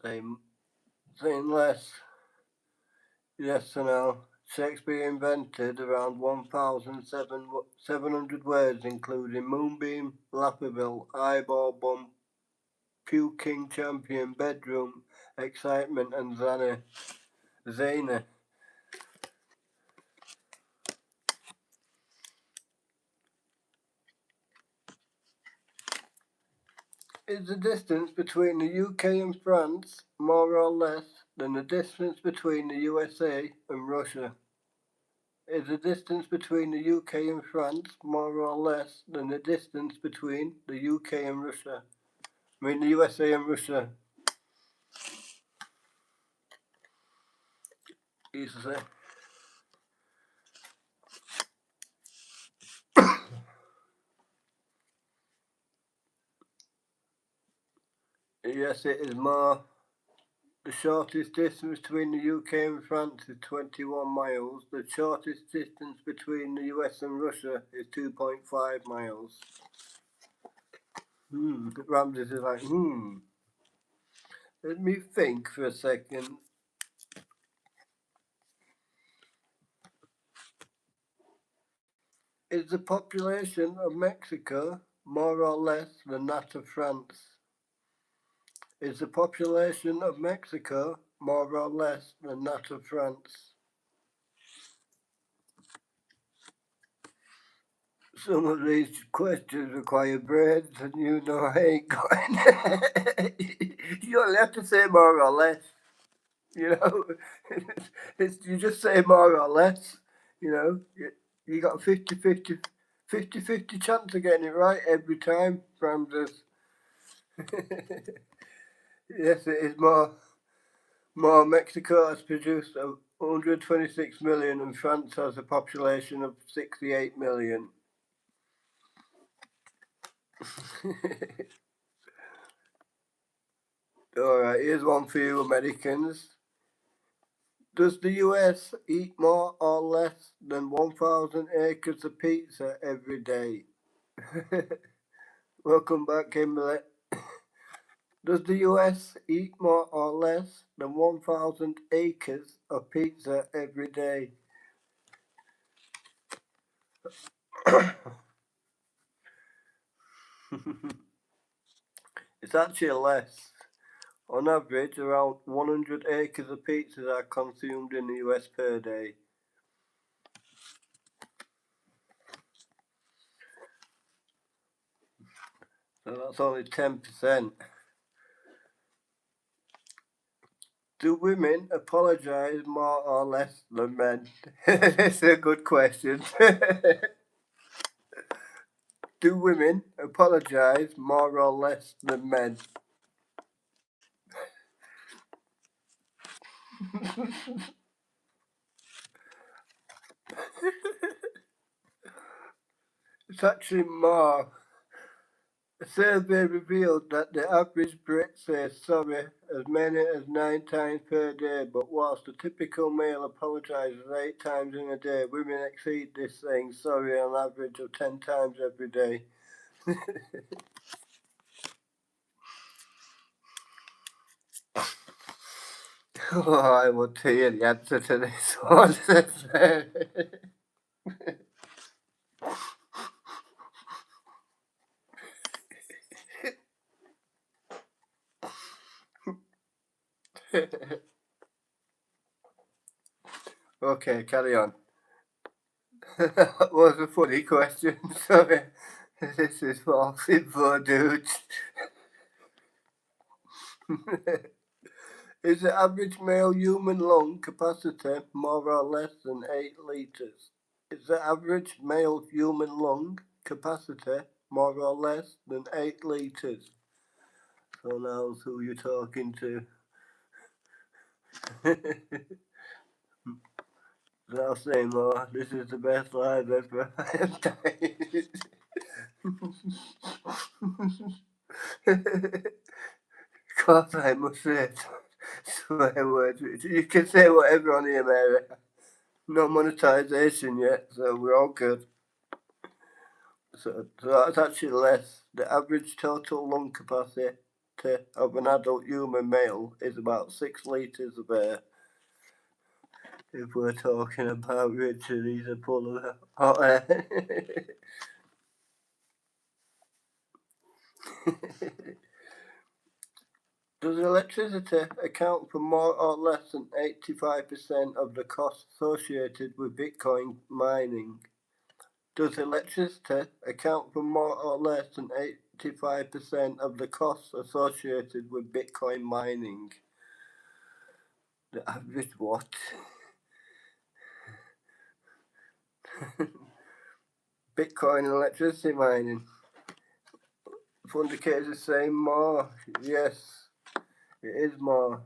Same less. Yes or no? Shakespeare invented around 1,700 words, including moonbeam, laughable, eyeball bump, puking champion, bedroom, excitement, and zany. Is the distance between the UK and France more or less than the distance between the USA and Russia? Is the distance between the UK and France more or less than the distance between the UK and Russia? I mean, the USA and Russia. Easy to say. Yes, it is more. The shortest distance between the UK and France is 21 miles. The shortest distance between the US and Russia is 2.5 miles. Ramses is like, Let me think for a second. Is the population of Mexico more or less than that of France? Is the population of Mexico more or less than that of France? Some of these questions require brains, and you know I ain't going. You only have to say more or less, you know. You just say more or less, you know. You got 50-50 chance of getting it right every time, Ramses. Yes, it is more. Mexico has produced 126 million, and France has a population of 68 million. Alright, here's one for you Americans. Does the US eat more or less than 1,000 acres of pizza every day? Welcome back, Kimberly. Does the US eat more or less than 1,000 acres of pizza every day? It's actually less. On average, around 100 acres of pizzas are consumed in the US per day. So that's only 10%. Do women apologise more or less than men? That's a good question. Do women apologise more or less than men? It's actually more. A survey revealed that the average Brit says sorry as many as 9 times per day, but whilst the typical male apologises 8 times in a day, women exceed this, saying sorry on average of 10 times every day. Oh, I will tell you the answer to this one. Okay, carry on. That was a funny question, sorry. This is for info dudes. Is the average male human lung capacity more or less than 8 litres? Is the average male human lung capacity more or less than 8 litres? So now's who you're talking to. I'll say more. This is the best live ever I have died. Of course I must say swear words. You can say whatever on here, Mary. No monetization yet, so we're all good. So that's actually less. The average total lung capacity of an adult human male is about 6 litres of air. If we're talking about Richard, he's a full of hot air. Does electricity account for more or less than 85% of the costs associated with Bitcoin mining? Does electricity account for more or less than 85% of the costs associated with Bitcoin mining? The average what? Bitcoin electricity mining. Fundicators is saying more. Yes, it is more.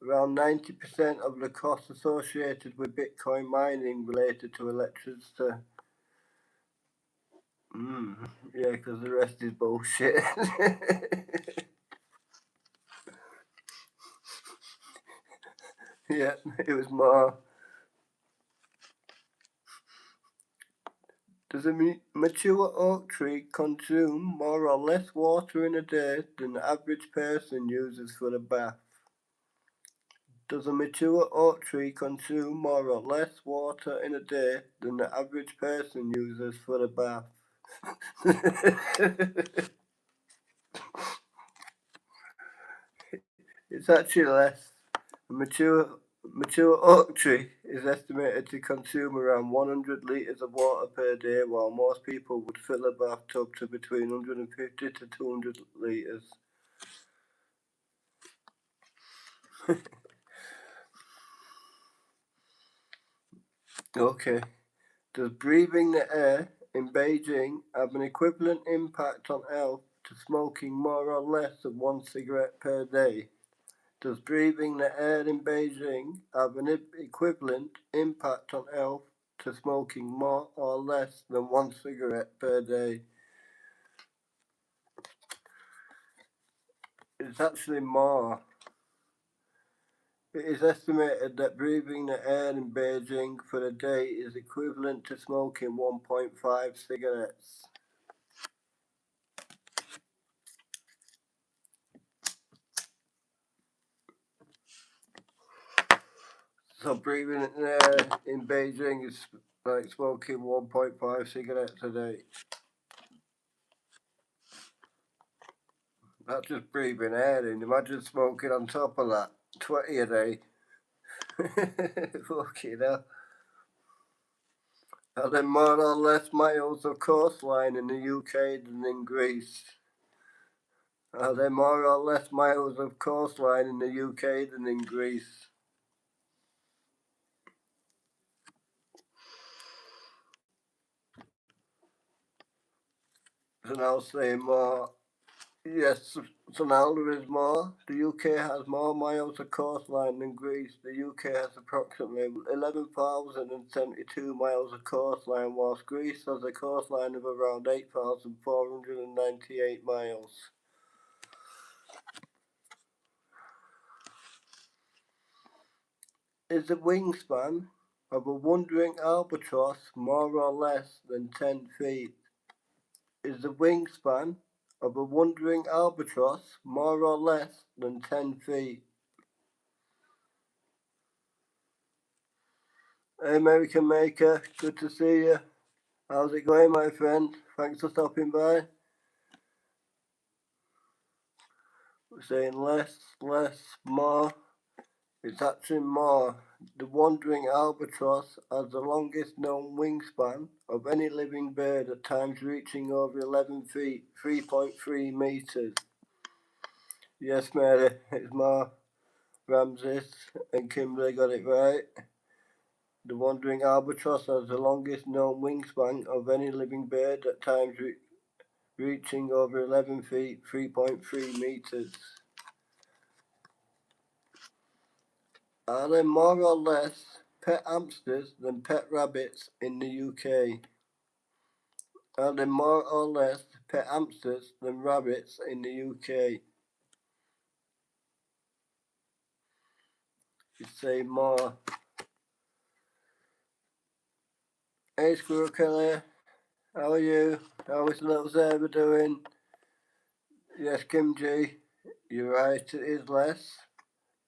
Around 90% of the costs associated with Bitcoin mining related to electricity. Yeah, because the rest is bullshit. Yeah, it was more. Does a mature oak tree consume more or less water in a day than the average person uses for a bath? Does a mature oak tree consume more or less water in a day than the average person uses for a bath? It's actually less. A mature oak tree is estimated to consume around 100 litres of water per day, while most people would fill a bathtub to between 150 to 200 litres. Okay. Does breathing the air in Beijing have an equivalent impact on health to smoking more or less than one cigarette per day? Does breathing the air in Beijing have an equivalent impact on health to smoking more or less than one cigarette per day? It's actually more. It is estimated that breathing the air in Beijing for a day is equivalent to smoking 1.5 cigarettes. So breathing the air in Beijing is like smoking 1.5 cigarettes a day. That's just breathing air in. Imagine smoking on top of that. 20 a day. Fucking hell. Are there more or less miles of coastline in the UK than in Greece? Are there more or less miles of coastline in the UK than in Greece? And I'll say more. Yes, so now there is more. The UK has more miles of coastline than Greece. The UK has approximately 11,072 miles of coastline, whilst Greece has a coastline of around 8,498 miles. Is the wingspan of a wandering albatross more or less than 10 feet? Is the wingspan of a wandering albatross more or less than 10 feet? Hey, American Maker, good to see you. How's it going, my friend? Thanks for stopping by. We're saying less, more. It's actually more. The wandering albatross has the longest known wingspan of any living bird, at times reaching over 11 feet, 3.3 metres. Yes, Mary, it's more. Ramses and Kimberly got it right. The wandering albatross has the longest known wingspan of any living bird, at times reaching over 11 feet, 3.3 metres. Are there more or less pet hamsters than pet rabbits in the UK? Are there more or less pet hamsters than rabbits in the UK? You say more. Hey Squirrel Kelly, how are you? How is little Zebra doing? Yes, Kim G, you're right, it is less.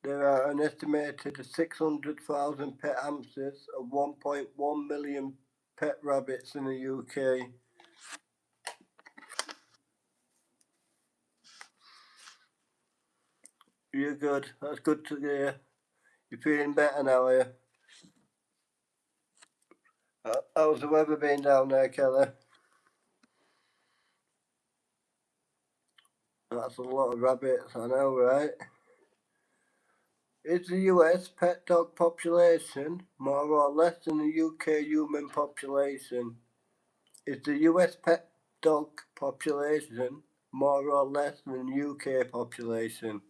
There are an estimated 600,000 pet hamsters and 1.1 million pet rabbits in the UK. You're good, that's good to hear. You're feeling better now, are you? How's the weather been down there, Kelly? That's a lot of rabbits, I know, right? Is the US pet dog population more or less than the UK human population? Is the US pet dog population more or less than UK population?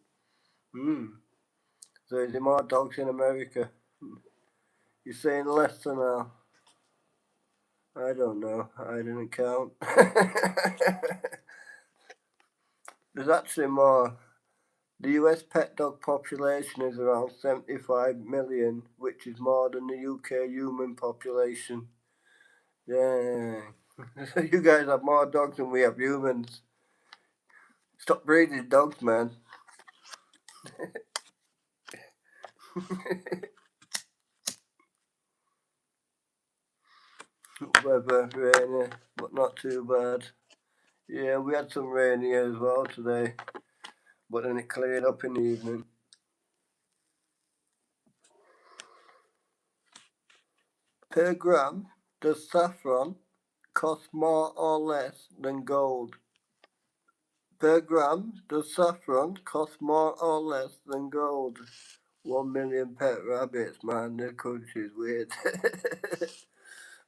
So is there more dogs in America? You're saying less than now? I don't know. I didn't count. There's actually more. The US pet dog population is around 75 million, which is more than the UK human population. Yeah. You guys have more dogs than we have humans. Stop breeding dogs, man. Weather, rainy, but not too bad. Yeah, we had some rain here as well today, but then it cleared up in the evening. Per gram, does saffron cost more or less than gold? Per gram, does saffron cost more or less than gold? 1 million pet rabbits, man, the country's weird.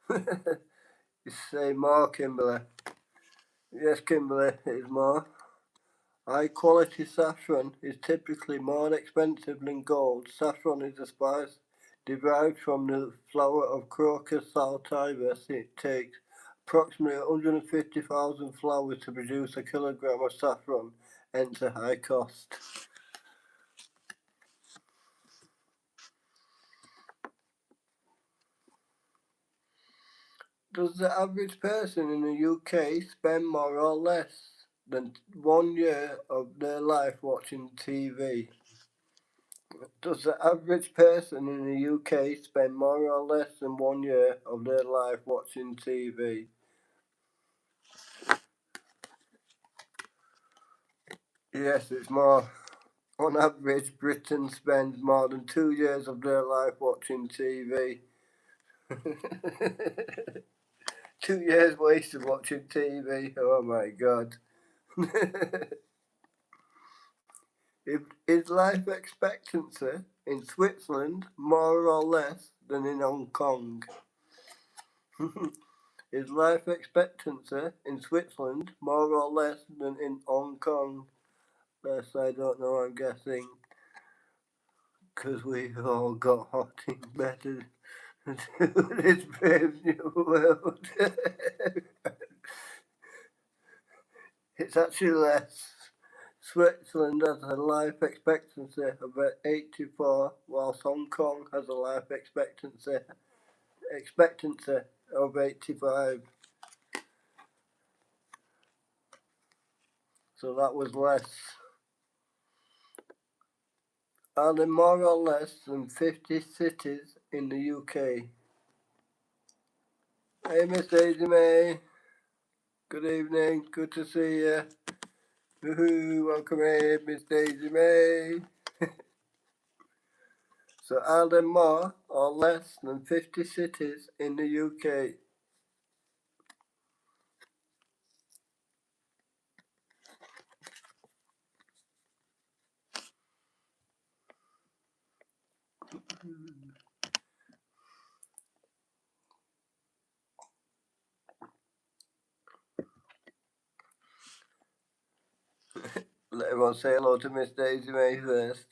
You say more, Kimberly. Yes, Kimberly, it is more. High quality saffron is typically more expensive than gold. Saffron is a spice derived from the flower of Crocus sativus. It takes approximately 150,000 flowers to produce a kilogram of saffron, hence a high cost. Does the average person in the UK spend more or less than 1 year of their life watching TV? Does the average person in the UK spend more or less than 1 year of their life watching TV? Yes, it's more. On average, Britain spends more than 2 years of their life watching TV. 2 years wasted watching TV. Oh my god. Is life expectancy in Switzerland more or less than in Hong Kong? Is life expectancy in Switzerland more or less than in Hong Kong? Yes, I don't know, I'm guessing. Because we've all got hot in better to this brave new world. It's actually less. Switzerland has a life expectancy of about 84, whilst Hong Kong has a life expectancy of 85. So that was less. Are there more or less than 50 cities in the UK? Hey, Miss Daisy May. Good evening. Good to see you. Woohoo! Welcome in, Miss Daisy May. So, are there more or less than 50 cities in the UK? Let everyone say hello to Miss Daisy May first.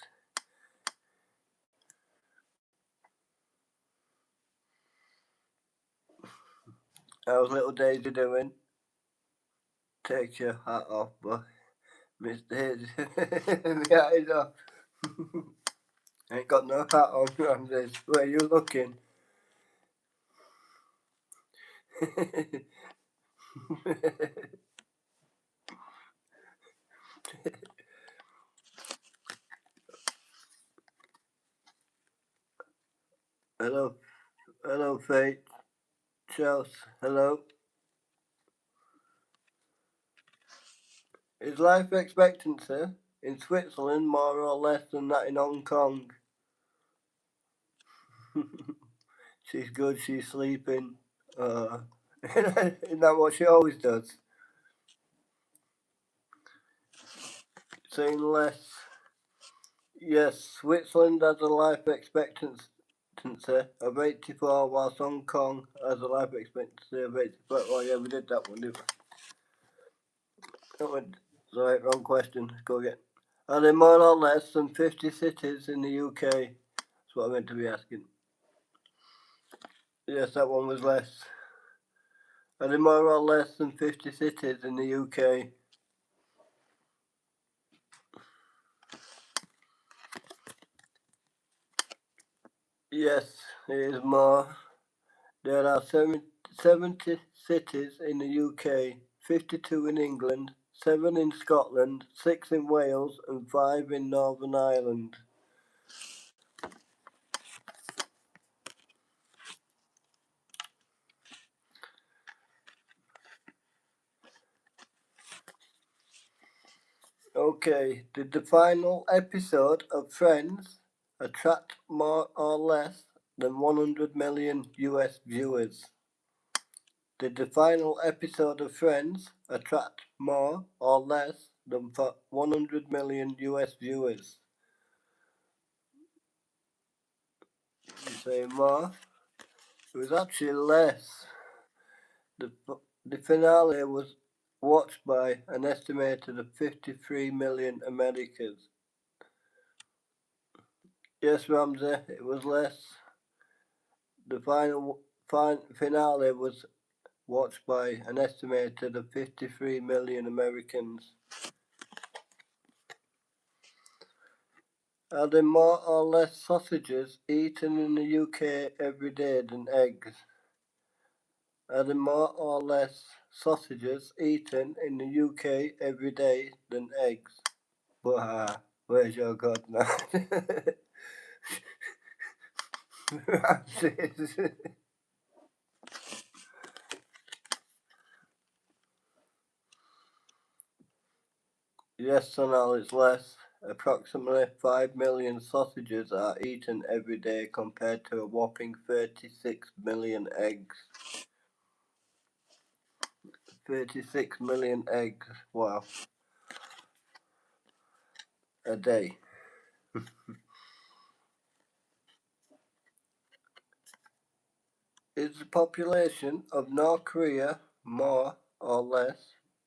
How's little Daisy doing? Take your hat off, boy. Miss Daisy. The hat is off. Ain't got no hat on, Ramses. Where you looking? Hello, hello, Faith. Chelsea, hello. Is life expectancy in Switzerland more or less than that in Hong Kong? She's good, she's sleeping. Isn't that what she always does? Saying less. Yes, Switzerland has a life expectancy of 84, whilst Hong Kong has a life expectancy of 84. Oh yeah, we did that one, didn't we? That went, sorry, wrong question. Go again. Are there more or less than 50 cities in the UK? That's what I meant to be asking. Yes, that one was less. Are there more or less than 50 cities in the UK? Yes, it is more. There are 70 cities in the UK, 52 in England, 7 in Scotland, 6 in Wales, and 5 in Northern Ireland. Okay, did the final episode of Friends attract more or less than 100 million US viewers? Did the final episode of Friends attract more or less than 100 million US viewers? You say more? It was actually less. The finale was watched by an estimated of 53 million Americans. Yes, Ramsey, it was less. The finale was watched by an estimated of 53 million Americans. Are there more or less sausages eaten in the UK every day than eggs? Are there more or less sausages eaten in the UK every day than eggs? Wow, where's your God now? Yes, Sonal, it's less. Approximately 5 million sausages are eaten every day compared to a whopping 36 million eggs. 36 million eggs, wow. A day. Is the population of North Korea more or less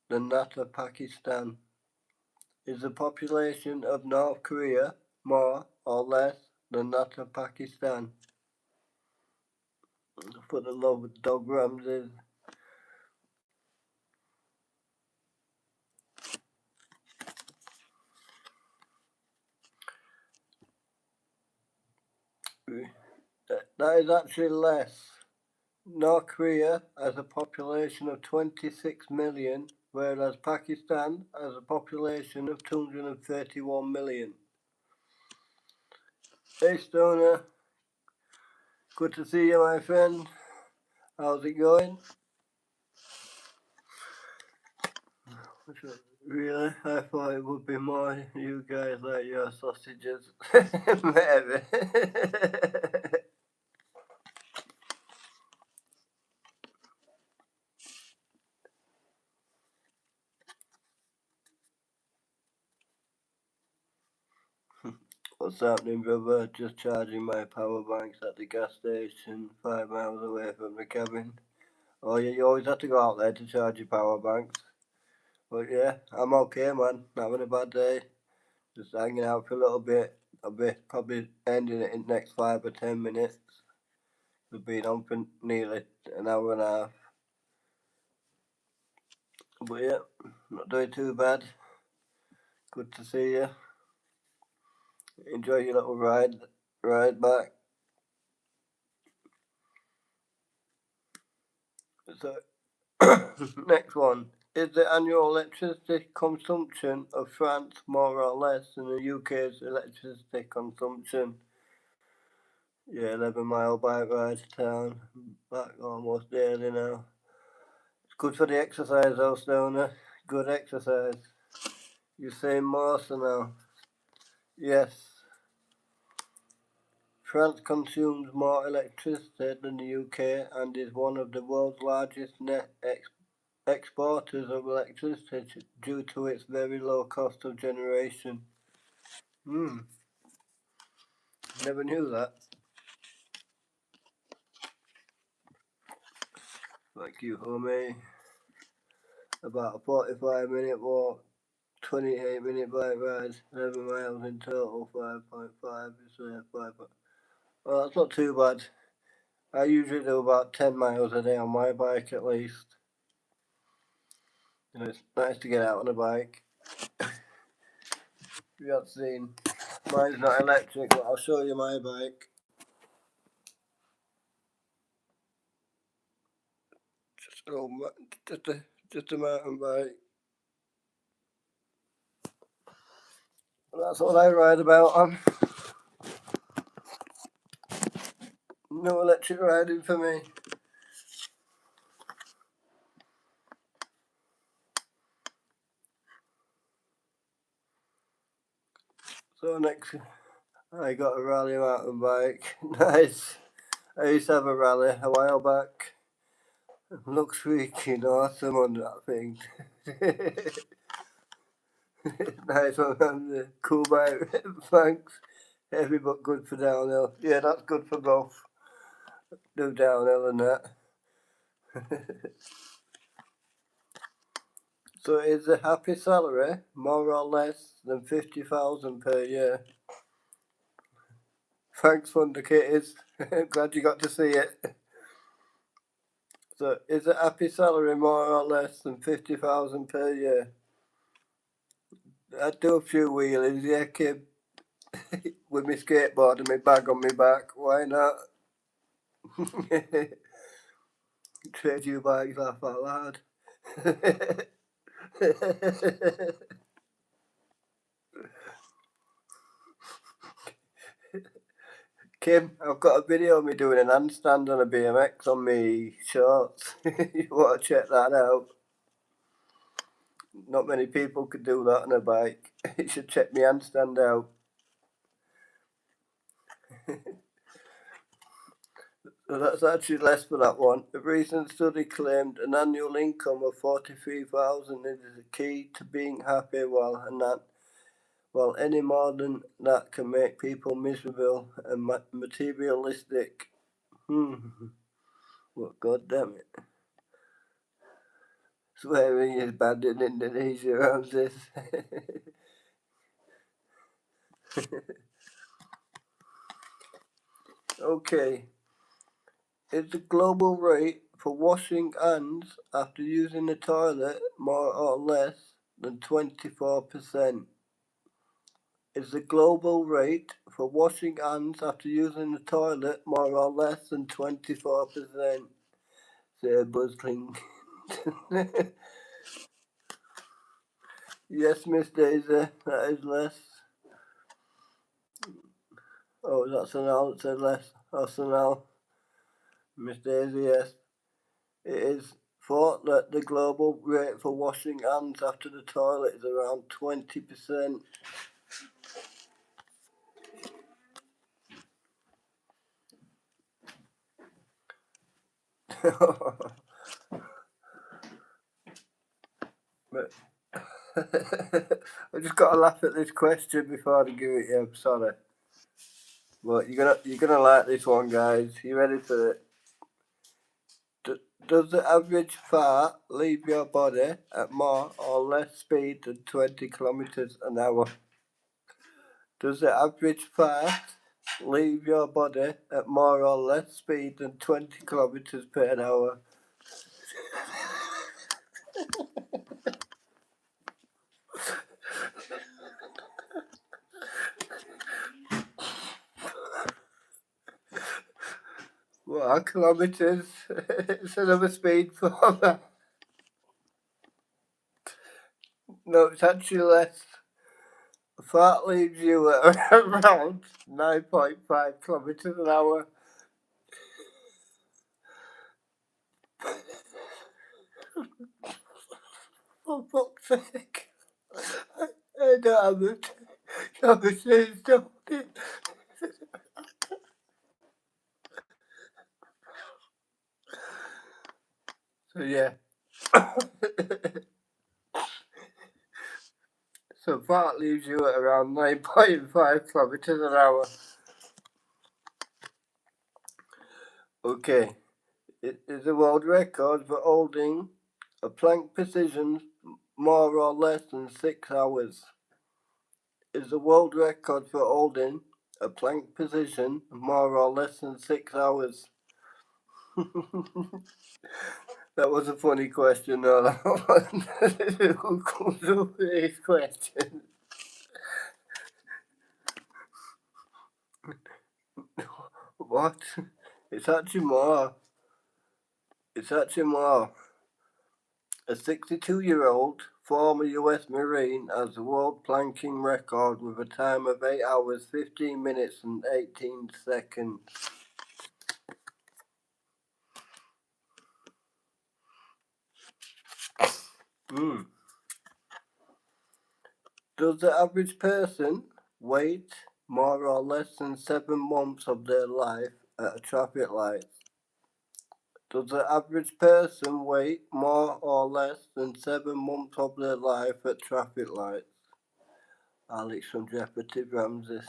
than that of Pakistan? Is the population of North Korea more or less than that of Pakistan? For the love of dog Ramses. That is actually less. North Korea has a population of 26 million, whereas Pakistan has a population of 231 million. Hey Stoner, good to see you, my friend. How's it going? Really? I thought it would be more you guys like your sausages. Maybe. What's happening, brother? Just charging my power banks at the gas station 5 miles away from the cabin. Oh yeah, you always have to go out there to charge your power banks. But yeah, I'm okay, man. Not having a bad day. Just hanging out for a little bit. I'll be probably ending it in the next 5 or 10 minutes. We've been on for nearly an hour and a half. But yeah, not doing too bad. Good to see you. Enjoy your little ride back. So, next one. Is the annual electricity consumption of France more or less than the UK's electricity consumption? Yeah, 11-mile bike ride to town. Back almost daily now. It's good for the exercise though, Stoner. Good exercise. Usain Morse now. Yes. France consumes more electricity than the UK and is one of the world's largest net exporters of electricity due to its very low cost of generation. Never knew that. Thank you, homie. About a 45-minute walk, 28-minute bike ride, 11 miles in total, 5.5 is 5. Well, that's not too bad. I usually do about 10 miles a day on my bike at least. And it's nice to get out on a bike. You haven't seen, mine's not electric, but I'll show you my bike. Just a mountain bike. That's what I ride about on. No electric riding for me. So next, I got a rally mountain bike. Nice. I used to have a rally a while back. Looks freaking awesome on that thing. Nice one, cool bike. Thanks. Heavy but good for downhill. Yeah, that's good for both. Do downhill and that. So is a happy salary more or less than 50,000 per year? Thanks, Thunder Kitties. Glad you got to see it. So is a happy salary more or less than 50,000 per year? I do a few wheelies, yeah, kid. With my skateboard and my bag on my back. Why not? Trade you bikes, laugh out loud. Kim, I've got a video of me doing an handstand on a BMX on me shorts. You want to check that out? Not many people could do that on a bike. You should check me handstand out. So that's actually less for that one. A recent study claimed an annual income of 43,000 is the key to being happy, while any more than that can make people miserable and materialistic. Well, God damn it. Swearing is bad in Indonesia, Ramses. Okay. Is the global rate for washing hands after using the toilet more or less than 24%? Is the global rate for washing hands after using the toilet more or less than 24%? Say Buzz Cling. Yes, Miss Daisy, that is less. Oh, that's an L that said less. That's an L. Miss Daisy, yes. It is thought that the global rate for washing hands after the toilet is around 20%. But I just got to laugh at this question before I give it you. I'm sorry, but you're gonna like this one, guys. You ready for it? Does the average fart leave your body at more or less speed than 20 kilometers an hour? Does the average fart leave your body at more or less speed than 20 kilometers per hour? What, kilometres instead of a speed for? No, it's actually less. A fart leaves you at around 9.5 kilometres an hour. For fuck's sake. I don't have it. Kilometres, don't it? So yeah. So fart leaves you at around 9.5 kilometres an hour. Okay. It is a world record for holding a plank position more or less than 6 hours. It is a world record for holding a plank position more or less than 6 hours. That was a funny question, no, that one. Who comes up with these questions? What? It's actually more. It's actually more. A 62-year-old former US Marine has the world planking record with a time of 8 hours, 15 minutes and 18 seconds. Does the average person wait more or less than 7 months of their life at a traffic light? Does the average person wait more or less than 7 months of their life at traffic lights? Alex from Jeopardy Ramses.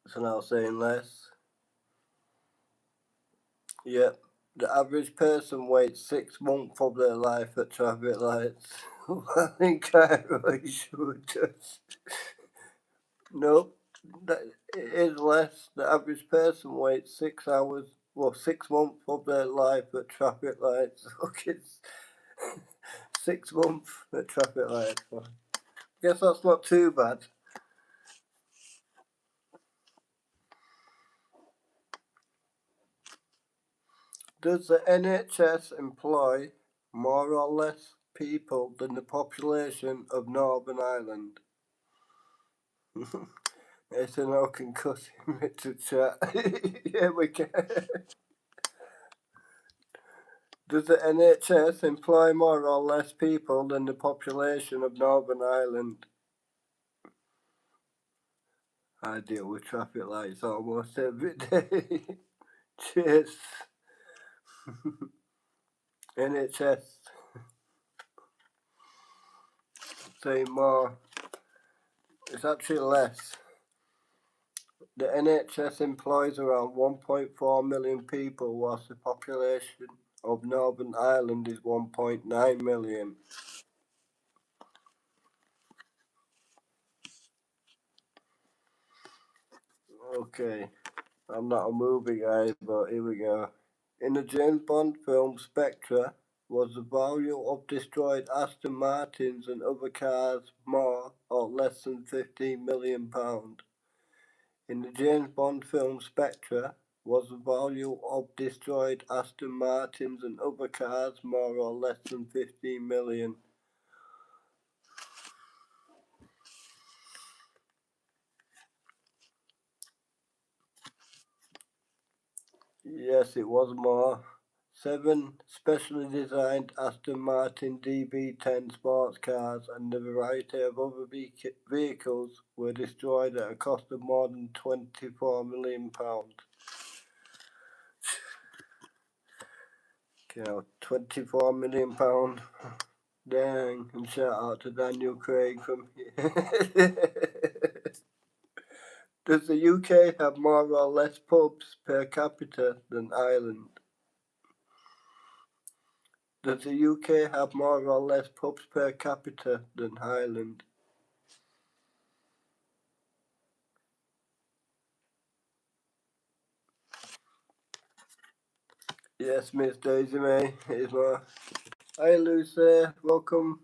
So now saying less. Yep. The average person waits 6 months of their life at traffic lights. I think I really should just. Nope. It is less. The average person waits 6 hours, 6 months of their life at traffic lights. Look, it's 6 months at traffic lights. Guess that's not too bad. Does the NHS employ more or less people than the population of Northern Ireland? It's an all can cut him to chat. Yeah, we can. Does the NHS employ more or less people than the population of Northern Ireland? I deal with traffic lights almost every day. Cheers. NHS. Say more. It's actually less. The NHS employs around 1.4 million people, whilst the population of Northern Ireland is 1.9 million. Okay, I'm not a movie guy, but here we go. In the James Bond film Spectre, was the value of destroyed Aston Martins and other cars more or less than £15 million? In the James Bond film Spectre, was the value of destroyed Aston Martins and other cars more or less than 15 million? Yes, it was more. 7 specially designed Aston Martin DB10 sports cars and a variety of other vehicles were destroyed at a cost of more than £24 million. You know, £24 million. Dang, and shout out to Daniel Craig from here. Does the UK have more or less pubs per capita than Ireland? Does the UK have more or less pubs per capita than Ireland? Yes, Miss Daisy May, it is more. Hi Lucy, welcome.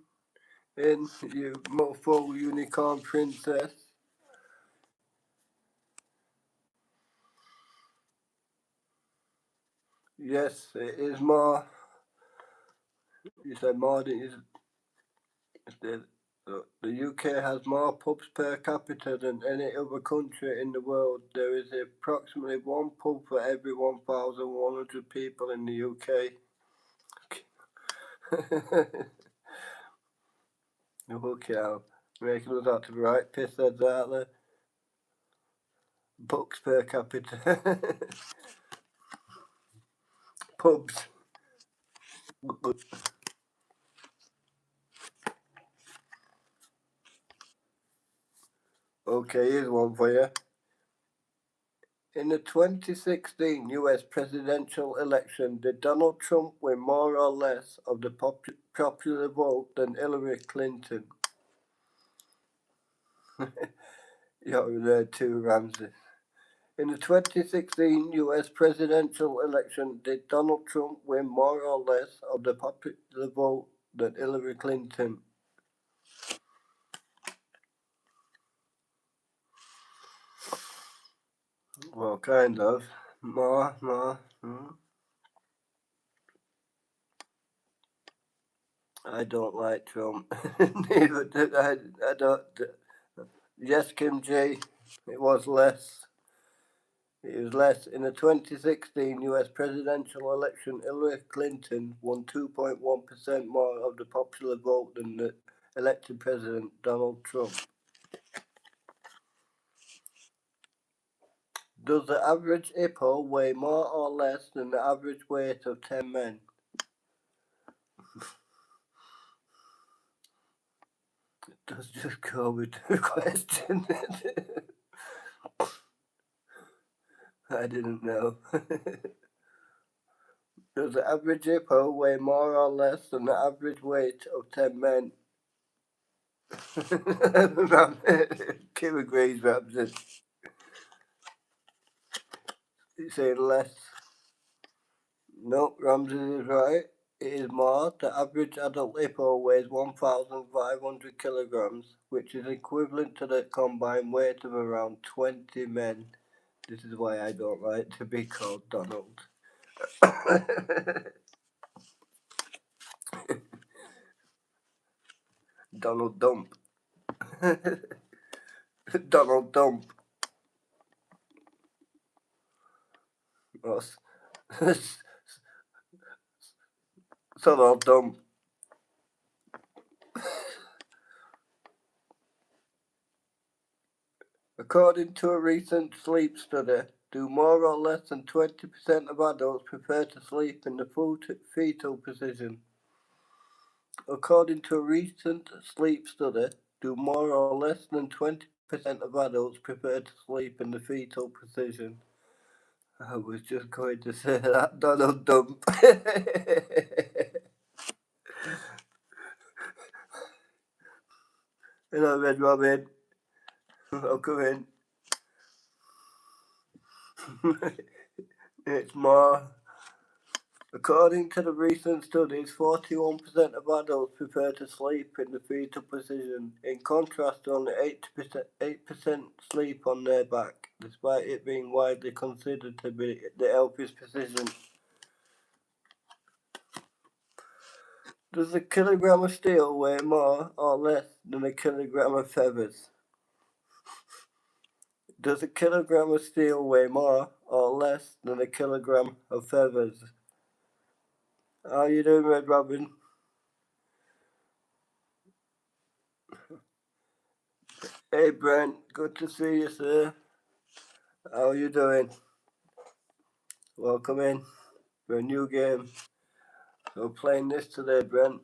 in, you mofo unicorn princess. Yes, it is more. You said more than is the UK has more pubs per capita than any other country in the world. There is approximately one pub for every 1,100 people in the UK. Look out, making us out to be right pissed heads out there. Books per capita. Pubs. Okay, here's one for you. In the 2016 US presidential election, did Donald Trump win more or less of the popular vote than Hillary Clinton? You're there too, Ramsey. In the 2016 US presidential election, did Donald Trump win more or less of the popular vote than Hillary Clinton? Well, kind of. More. I don't like Trump. Neither did I. I don't. Yes, Kim J. It was less. It was less. In the 2016 US presidential election, Hillary Clinton won 2.1% more of the popular vote than the elected president, Donald Trump. Does the average hippo weigh more or less than the average weight of 10 men? Let's just go with the question. I didn't know. Does the average hippo weigh more or less than the average weight of 10 men? Kim agrees, Ramsey. He's saying less. No, Ramsey is right. It is more. The average adult hippo weighs 1,500 kilograms, which is equivalent to the combined weight of around 20 men. This is why I don't like to be called Donald. Donald Dump. Donald Dump. Donald Dump. According to a recent sleep study, do more or less than 20% of adults prefer to sleep in the fetal position? According to a recent sleep study, do more or less than 20% of adults prefer to sleep in the fetal position? I was just going to say that, Donald Dump. Hello, Red Robin. Welcome in. It's more. According to the recent studies, 41% of adults prefer to sleep in the fetal position. In contrast, only 8% sleep on their back, despite it being widely considered to be the healthiest position. Does a kilogram of steel weigh more or less than a kilogram of feathers? Does a kilogram of steel weigh more or less than a kilogram of feathers? How you doing, Red Robin? Hey, Brent. Good to see you, sir. How are you doing? Welcome in for a new game. So playing this today, Brent.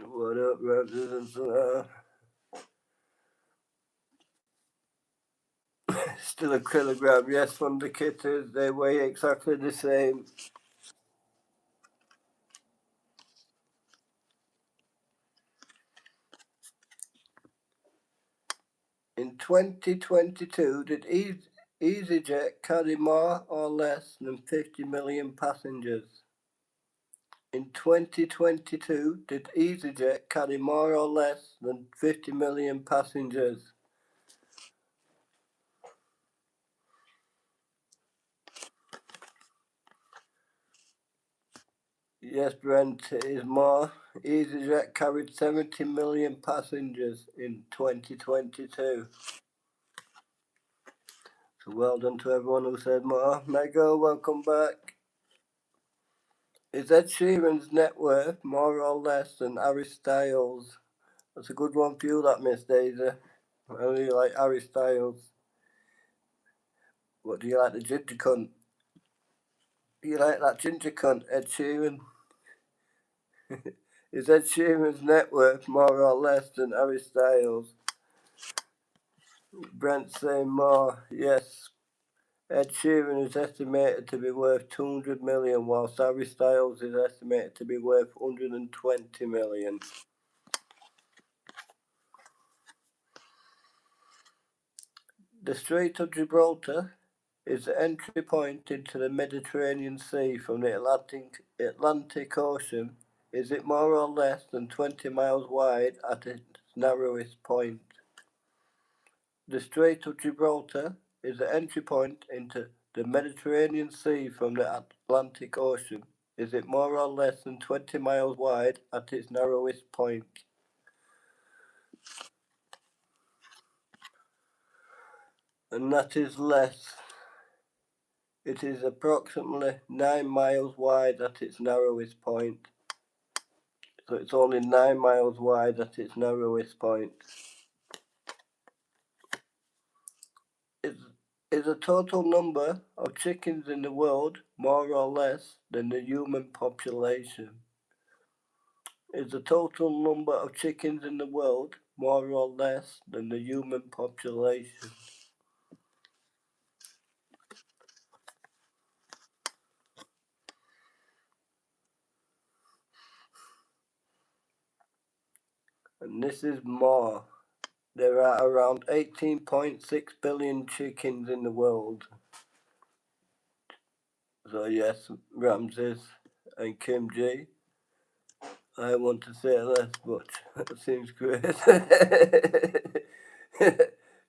What up, Raptors? Still a kilogram, yes, from the kitters. They weigh exactly the same. In 2022, did EasyJet carry more or less than 50 million passengers? In 2022, did EasyJet carry more or less than 50 million passengers? Yes, Brent, it is more. EasyJet carried 70 million passengers in 2022. So well done to everyone who said more. Mego, welcome back. Is Ed Sheeran's net worth more or less than Harry Styles? That's a good one for you, that, Miss Daisy. I really like Harry Styles. What do you like, the ginger cunt? Do you like that ginger cunt, Ed Sheeran? Is Ed Sheeran's net worth more or less than Harry Styles? Brent saying more. Yes. Ed Sheeran is estimated to be worth 200 million, whilst Harry Styles is estimated to be worth 120 million. The Strait of Gibraltar is the entry point into the Mediterranean Sea from the Atlantic Ocean. Is it more or less than 20 miles wide at its narrowest point? The Strait of Gibraltar is the entry point into the Mediterranean Sea from the Atlantic Ocean. Is it more or less than 20 miles wide at its narrowest point? And that is less. It is approximately 9 miles wide at its narrowest point. So it's only 9 miles wide at its narrowest point. Is the total number of chickens in the world more or less than the human population? Is the total number of chickens in the world more or less than the human population? And this is more. There are around 18.6 billion chickens in the world. So yes, Ramses and Kim G. I want to say less, but that seems great.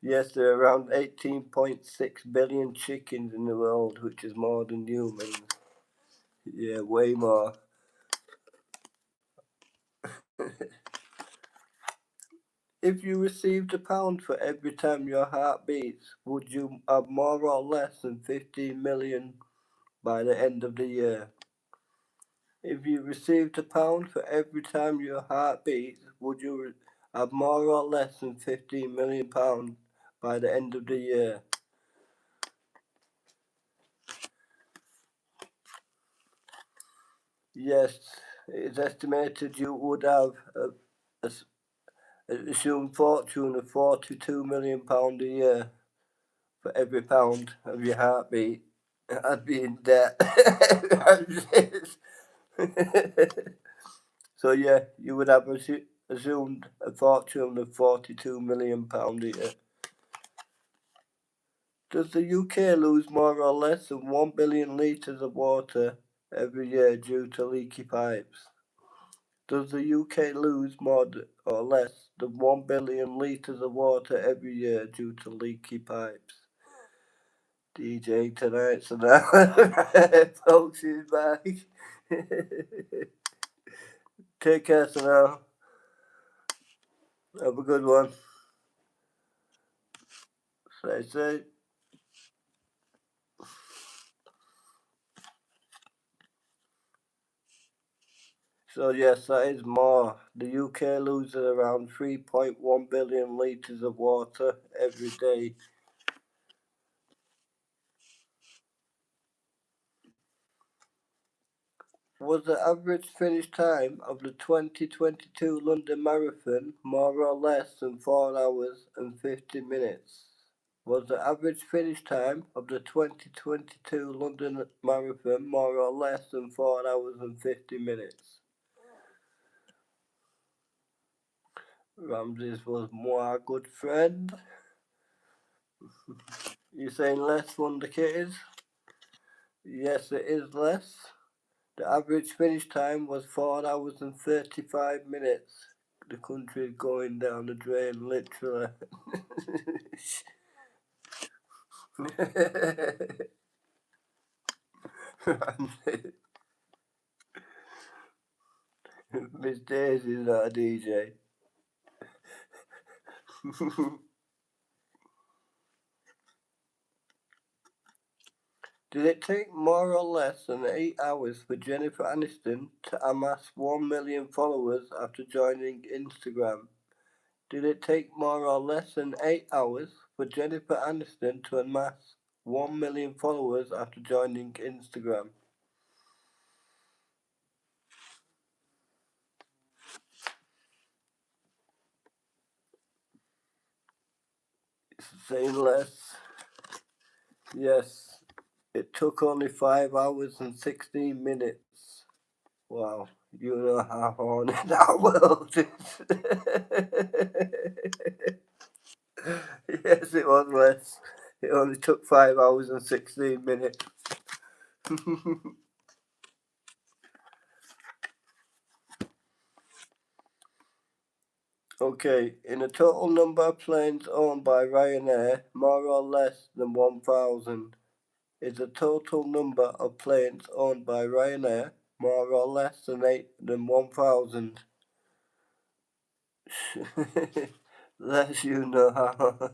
Yes, there are around 18.6 billion chickens in the world, which is more than humans. Yeah, way more. If you received £1 for every time your heart beats, would you have more or less than 15 million by the end of the year? If you received £1 for every time your heart beats, would you have more or less than 15 million pounds by the end of the year? Yes, it is estimated you would have an assumed fortune of 42 million pounds a year for every pound of your heartbeat. I'd be in debt. So yeah, you would have assumed a fortune of 42 million pounds a year. Does the UK lose more or less than 1 billion litres of water every year due to leaky pipes? Does the UK lose more or less than 1 billion litres of water every year due to leaky pipes? DJ tonight, so now folks is back. Take care, so now. Have a good one. Stay safe. So yes, that is more. The UK loses around 3.1 billion litres of water every day. Was the average finish time of the 2022 London Marathon more or less than 4 hours and 50 minutes? Was the average finish time of the 2022 London Marathon more or less than 4 hours and 50 minutes? Ramses was my good friend. You saying less, Wonder Kitties? Yes, it is less. The average finish time was 4 hours and 35 minutes. The country is going down the drain, literally. Miss Daisy's not a DJ. Did it take more or less than 8 hours for Jennifer Aniston to amass 1 million followers after joining Instagram? Did it take more or less than 8 hours for Jennifer Aniston to amass 1 million followers after joining Instagram? It's saying less. Yes, it took only 5 hours and 16 minutes. Wow, you know how horny that world is. Yes, it was less. It only took 5 hours and 16 minutes. Okay, in a total number of planes owned by Ryanair, more or less than 1,000, is the total number of planes owned by Ryanair more or less than 1,000. Less you know how.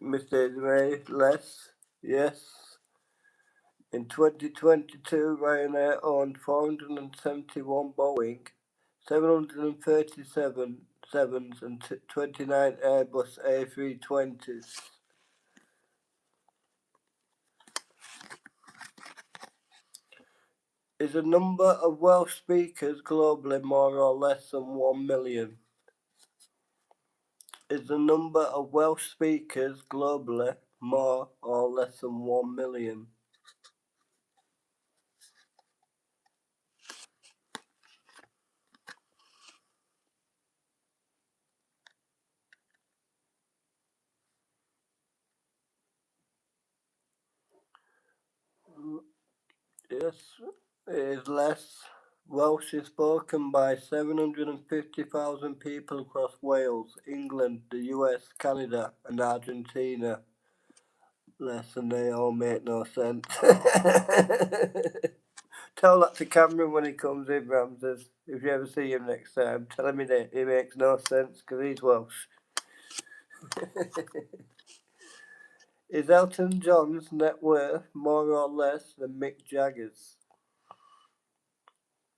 Mr. Ray, less, yes. In 2022, Ryanair owned 471 Boeing, 737 sevens and 29 Airbus A320s. Is the number of Welsh speakers globally more or less than 1 million? Is the number of Welsh speakers globally more or less than 1 million? Yes, it is less. Welsh is spoken by 750,000 people across Wales, England, the US, Canada, and Argentina. Less, and they all make no sense. Tell that to Cameron when he comes in, Ramses. If you ever see him next time, tell him he makes no sense because he's Welsh. Is Elton John's net worth more or less than Mick Jagger's?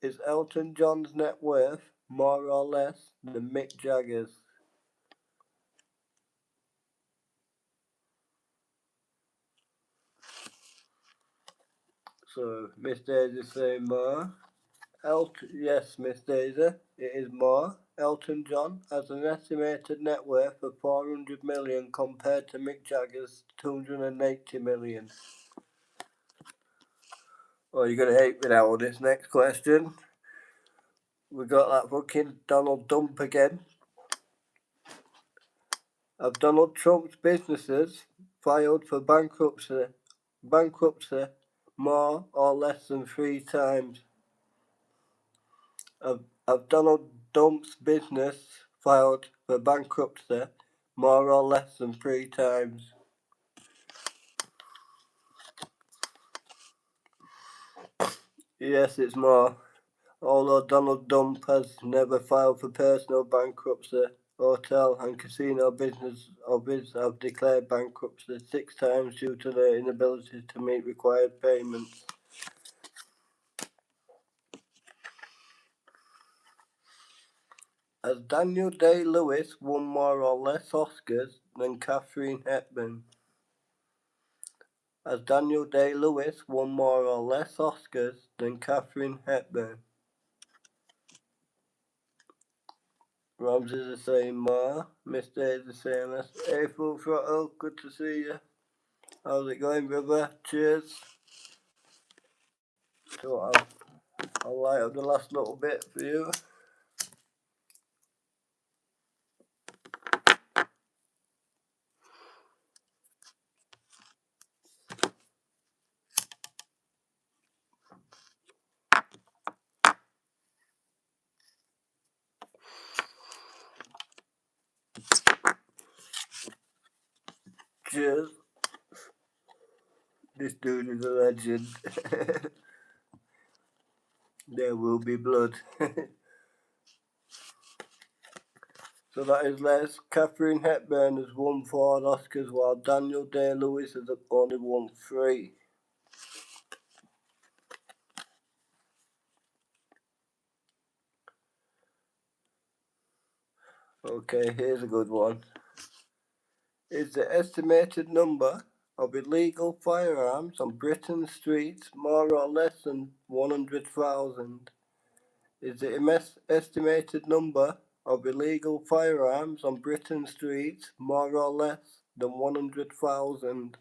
Is Elton John's net worth more or less than Mick Jagger's? So Miss Daisy saying more. Yes, Miss Daisy, it is more. Elton John has an estimated net worth of 400 million compared to Mick Jagger's 280 million. Oh, you're gonna hate me now on this next question. We got that fucking Donald Dump again. Have Donald Trump's businesses filed for bankruptcy more or less than 3 times? Have Donald Trump's business filed for bankruptcy more or less than 3 times? Yes, it's more. Although Donald Trump has never filed for personal bankruptcy, hotel and casino business of his have declared bankruptcy 6 times due to their inability to meet required payments. Has Daniel Day-Lewis won more or less Oscars than Katharine Hepburn? Has Daniel Day-Lewis won more or less Oscars than Katharine Hepburn? Ramses is saying more. Mr. is saying less. Hey, Full Throttle, good to see you. How's it going, brother? Cheers. So I'll light up the last little bit for you. years. This dude is a legend. There will be blood. So that is less. Katharine Hepburn has won 4 Oscars while Daniel Day-Lewis has only won 3. Okay, here's a good one. Is the estimated number of illegal firearms on Britain's streets more or less than 100,000? Is the estimated number of illegal firearms on Britain's streets more or less than 100,000?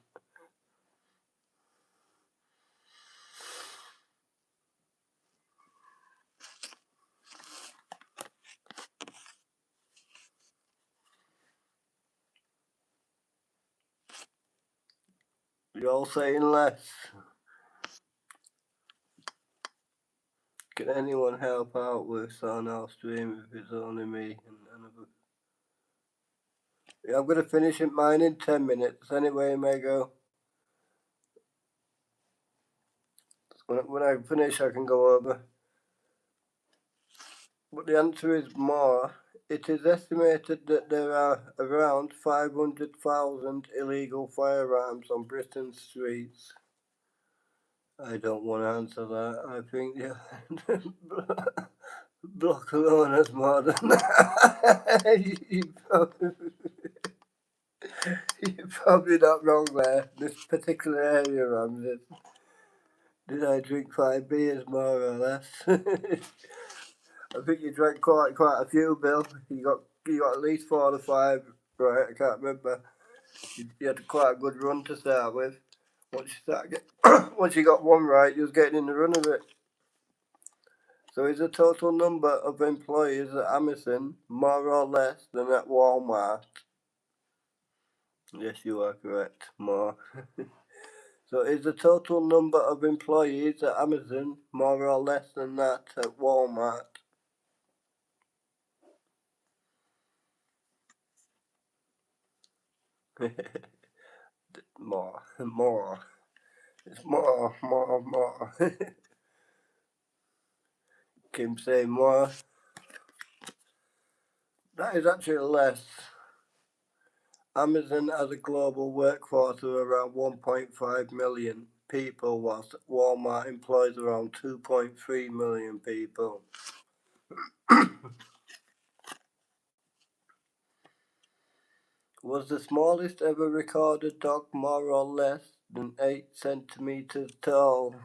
You're all saying less. Can anyone help out with on our stream if it's only me and another? Yeah, I'm going to finish mine in 10 minutes. Anyway, Mego. When I finish, I can go over. But the answer is more. It is estimated that there are around 500,000 illegal firearms on Britain's streets. I don't want to answer that. I think the block alone has more than that. You're probably not wrong there. This particular area I'm in. Did I drink 5 beers more or less? I think you drank quite a few, Bill. You got at least 4 or 5, right? I can't remember. You had quite a good run to start with. Once you got one right, you was getting in the run of it. So is the total number of employees at Amazon more or less than at Walmart? Yes, you are correct. More. So is the total number of employees at Amazon more or less than that at Walmart? More. It's more. Kim saying more. That is actually less. Amazon has a global workforce of around 1.5 million people, whilst Walmart employs around 2.3 million people. Was the smallest ever recorded dog more or less than 8 centimetres tall?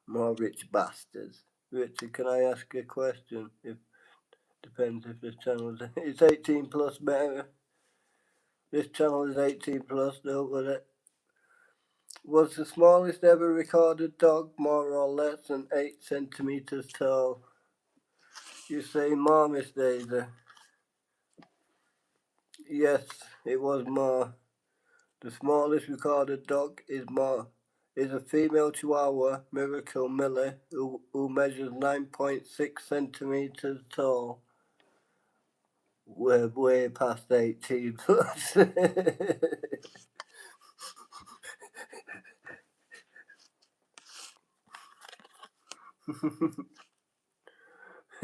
More rich bastards. Richard, can I ask a question? If depends if this channel is it's 18 plus, Mary. This channel is 18 plus, don't with it. Was the smallest ever recorded dog more or less than 8 centimetres tall? You say more, Miss Daisy? Yes, it was more. The smallest recorded dog is a female Chihuahua, Miracle Millie, who measures 9.6 centimetres tall. We're way past 18 plus.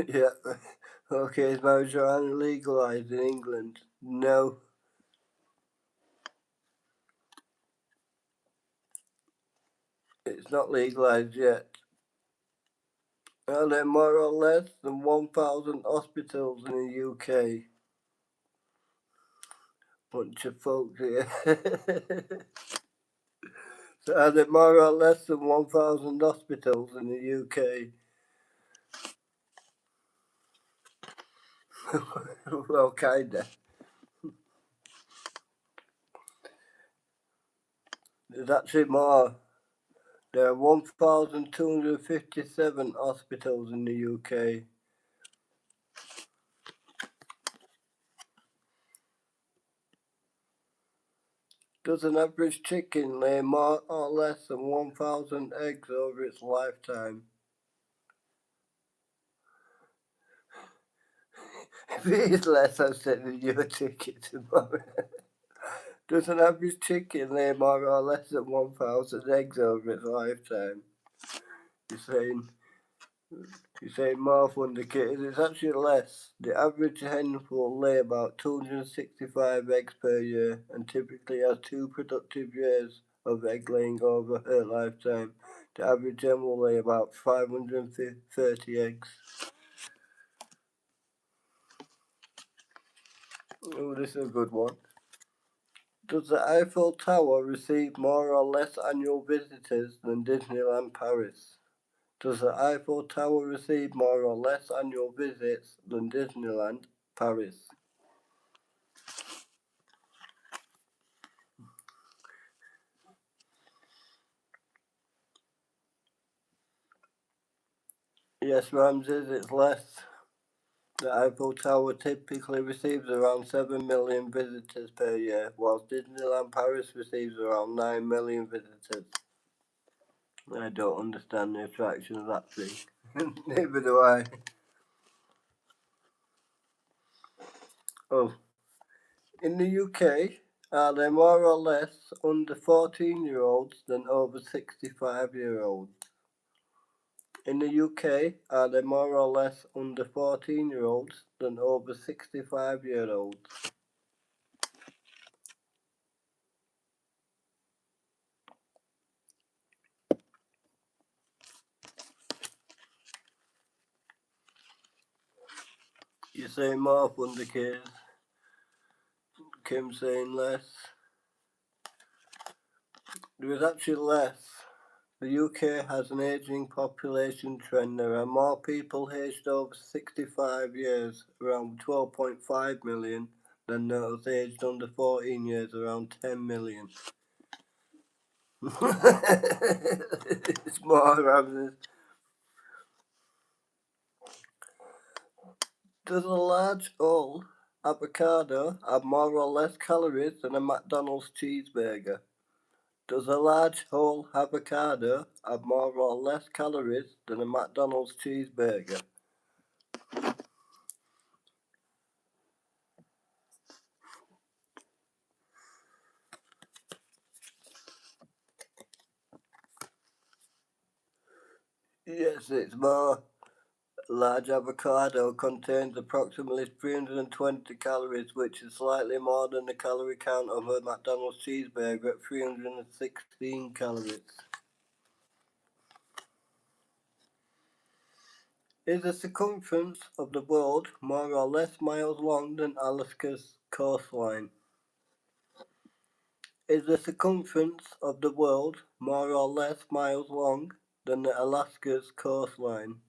Yeah. Okay, is marijuana legalised in England? No. It's not legalised yet. Are there more or less than 1,000 hospitals in the UK? Bunch of folks here. So are there more or less than 1,000 hospitals in the UK? Well, kinda. There's actually more. There are 1,257 hospitals in the UK. Does an average chicken lay more or less than 1,000 eggs over its lifetime? If it is less, I'm sending you a ticket tomorrow. Does an average chicken lay more or less than 1,000 eggs over its lifetime? You're saying more fun the kittens. It's actually less. The average hen will lay about 265 eggs per year and typically has 2 productive years of egg laying over her lifetime. The average hen will lay about 530 eggs. Oh, this is a good one. Does the Eiffel Tower receive more or less annual visitors than Disneyland Paris? Does the Eiffel Tower receive more or less annual visits than Disneyland Paris? Yes, Ramses, it's less. The Eiffel Tower typically receives around 7 million visitors per year, whilst Disneyland Paris receives around 9 million visitors. I don't understand the attraction of that thing. Neither do I. Oh, in the UK, are there more or less under 14-year-olds than over 65-year-olds? In the UK, are there more or less under 14-year-olds than over 65-year-olds? You say more from the kids. Kim saying less. There is actually less. The UK has an ageing population trend. There are more people aged over 65 years, around 12.5 million, than those aged under 14 years, around 10 million. It's more Ramses. Does a large whole avocado have more or less calories than a McDonald's cheeseburger? Does a large whole avocado have more or less calories than a McDonald's cheeseburger? Yes, it's more. A large avocado contains approximately 320 calories, which is slightly more than the calorie count of a McDonald's cheeseburger at 316 calories. Is the circumference of the world more or less miles long than Alaska's coastline? Is the circumference of the world more or less miles long than Alaska's coastline?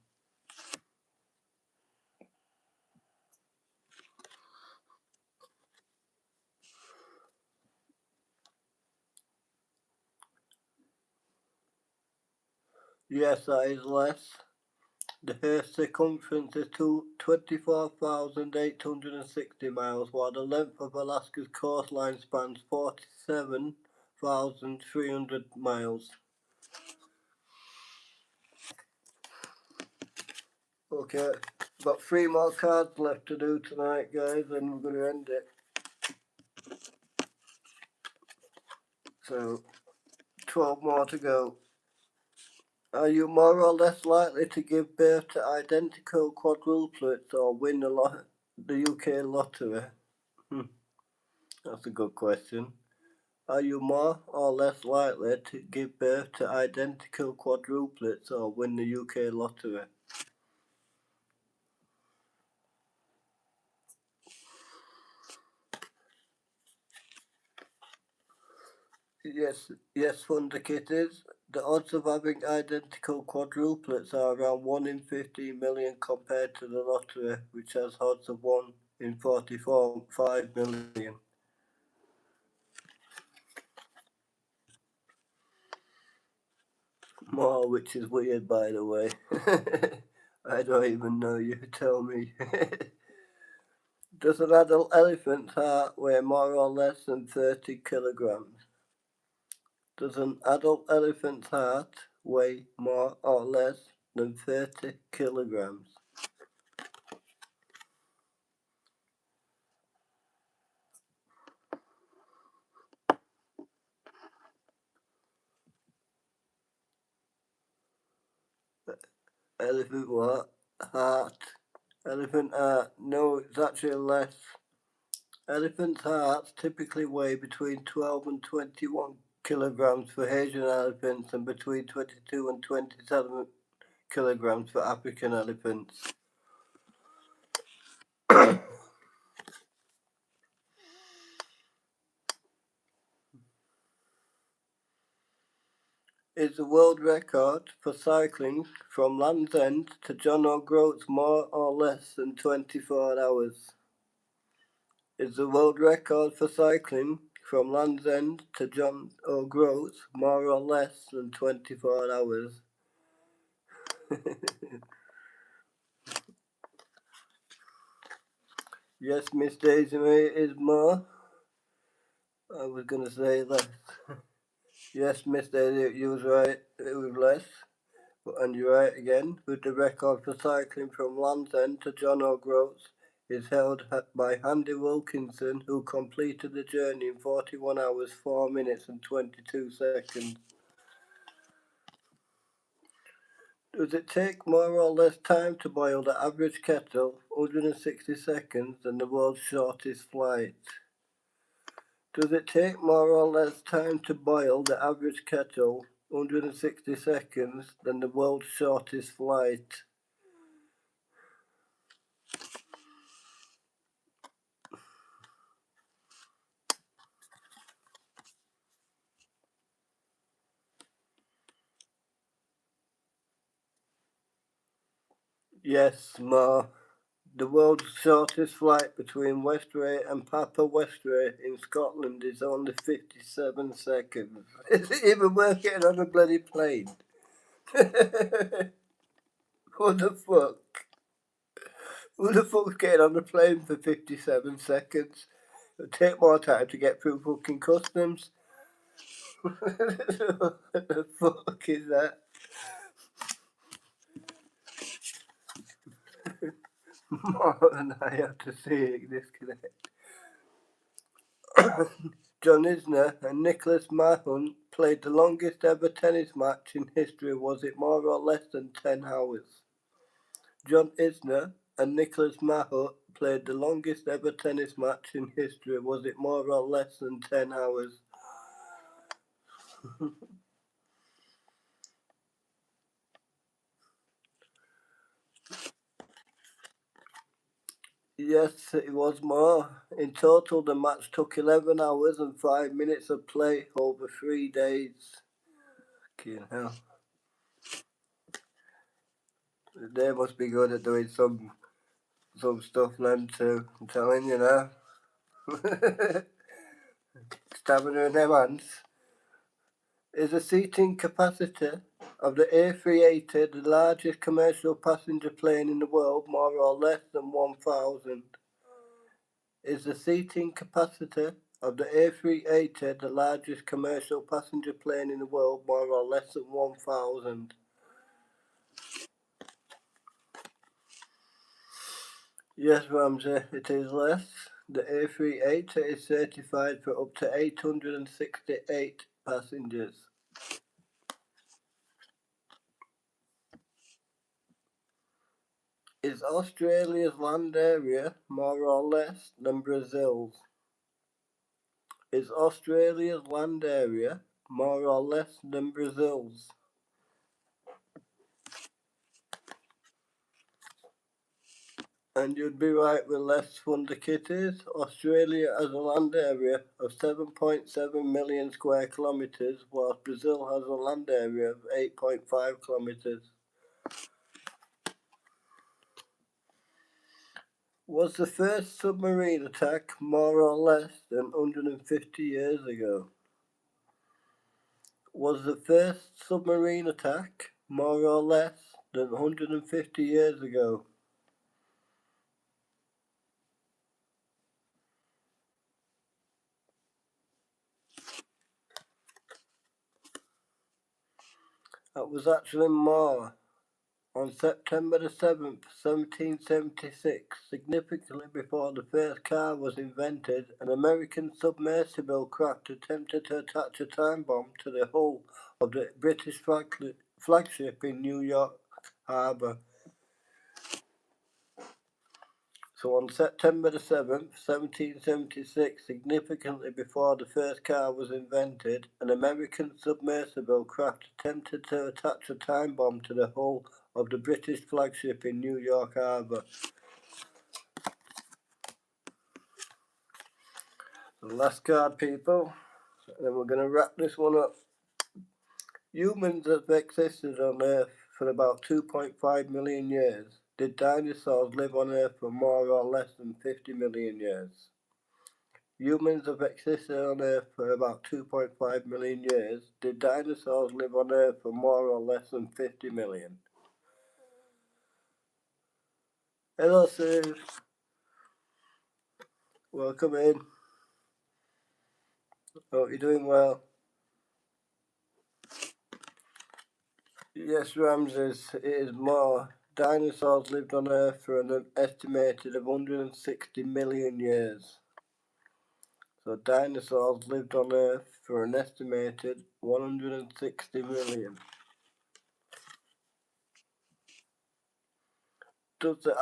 Yes, that is less. The Earth's circumference is 24,860 miles, while the length of Alaska's coastline spans 47,300 miles. Okay, got 3 more cards left to do tonight, guys, and we're going to end it. So, 12 more to go. Are you more or less likely to give birth to identical quadruplets or win the UK lottery? That's a good question. Are you more or less likely to give birth to identical quadruplets or win the UK lottery? Yes, Thunderkit is. The odds of having identical quadruplets are around 1 in 15 million compared to the lottery, which has odds of 1 in 44.5 million. More, which is weird, by the way. I don't even know, you tell me. Does an adult elephant's heart weigh more or less than 30 kilograms? Does an adult elephant's heart weigh more or less than 30 kilograms? Elephant what? Heart. Elephant heart. No, it's actually less. Elephant hearts typically weigh between 12 and 21 kilograms for Asian elephants and between 22 and 27 kilograms for African elephants. Is the world record for cycling from Land's End to John O'Groats more or less than 24 hours? Is the world record for cycling from Land's End to John O'Groats more or less than 24 hours? Yes, Miss Daisy May, it is more. I was going to say less. Yes, Miss Daisy, you was right. It was less. And you're right again. With the record for cycling from Land's End to John O'Groats is held by Andy Wilkinson, who completed the journey in 41 hours, 4 minutes and 22 seconds. Does it take more or less time to boil the average kettle, 160 seconds, than the world's shortest flight? Does it take more or less time to boil the average kettle, 160 seconds, than the world's shortest flight? Yes, more. The world's shortest flight between Westray and Papa Westray in Scotland is only 57 seconds. Is it even worth getting on a bloody plane? What the fuck? Who the fuck's getting on a plane for 57 seconds? It'll take more time to get through fucking customs. What the fuck is that? More than I have to see disconnect. John Isner and Nicholas Mahon played the longest ever tennis match in history. Was it more or less than 10 hours? John Isner and Nicholas Mahon played the longest ever tennis match in history. Was it more or less than 10 hours? Yes, it was more. In total, the match took 11 hours and 5 minutes of play over 3 days. Fucking hell. They must be good at doing some stuff then too. I'm telling you now. Stamina in them hands. Is the seating capacity of the A380 the largest commercial passenger plane in the world, more or less than 1,000? Is the seating capacity of the A380 the largest commercial passenger plane in the world, more or less than 1,000? Yes, Ramsey, it is less. The A380 is certified for up to 868 passengers. Is Australia's land area more or less than Brazil's? Is Australia's land area more or less than Brazil's? And you'd be right with less than the kitties. Australia has a land area of 7.7 million square kilometres, whilst Brazil has a land area of 8.5 kilometres. Was the first submarine attack more or less than 150 years ago? Was the first submarine attack more or less than 150 years ago? That was actually more. On September the 7th, 1776, significantly before the first car was invented, an American submersible craft attempted to attach a time bomb to the hull of the British flagship in New York Harbour. So on September the 7th, 1776, significantly before the first car was invented, an American submersible craft attempted to attach a time bomb to the hull of the British flagship in New York Harbour. The last card, people, and then we're going to wrap this one up. Humans have existed on Earth for about 2.5 million years. Did dinosaurs live on Earth for more or less than 50 million years? Humans have existed on Earth for about 2.5 million years. Did dinosaurs live on Earth for more or less than 50 million? Hello, Sue. Welcome in. Hope you're doing well. Yes, Ramses, it is more. Dinosaurs lived on Earth for an estimated of 160 million years. So dinosaurs lived on Earth for an estimated 160 million. Does the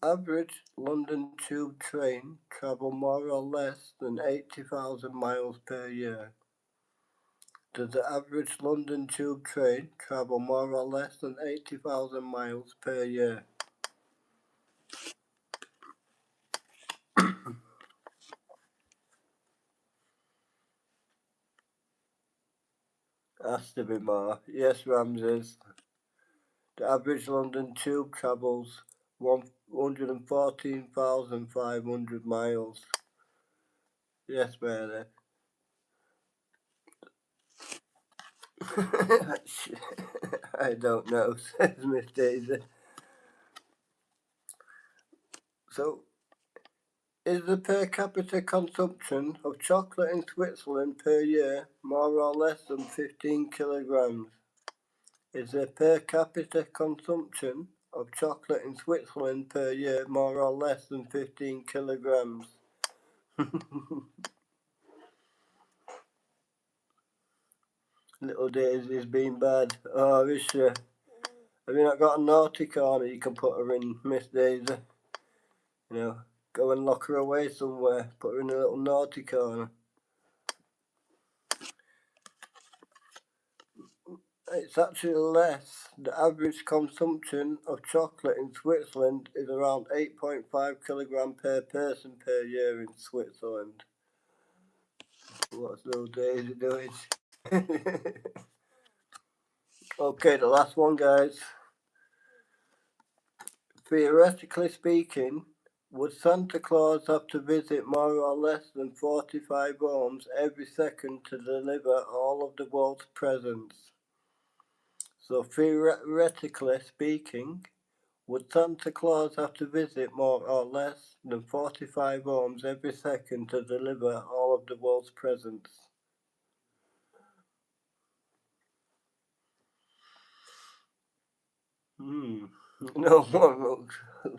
average London Tube train travel more or less than 80,000 miles per year? Does the average London Tube train travel more or less than 80,000 miles per year? Has to be more. Yes, Ramses. The average London Tube travels 114,500 miles. Yes, Mary. I don't know, says Miss Daisy. So, is the per capita consumption of chocolate in Switzerland per year more or less than 15 kilograms? Is the per capita consumption of chocolate in Switzerland per year more or less than 15 kilograms? Little Daisy's been bad. Oh, is she? Have you not got a naughty corner you can put her in, Miss Daisy? You know, go and lock her away somewhere. Put her in a little naughty corner. It's actually less. The average consumption of chocolate in Switzerland is around 8.5 kilograms per person per year in Switzerland. What's little Daisy doing? Okay, the last one, guys. Theoretically speaking, would Santa Claus have to visit more or less than 45 homes every second to deliver all of the world's presents? So theoretically speaking, would Santa Claus have to visit more or less than 45 homes every second to deliver all of the world's presents? No one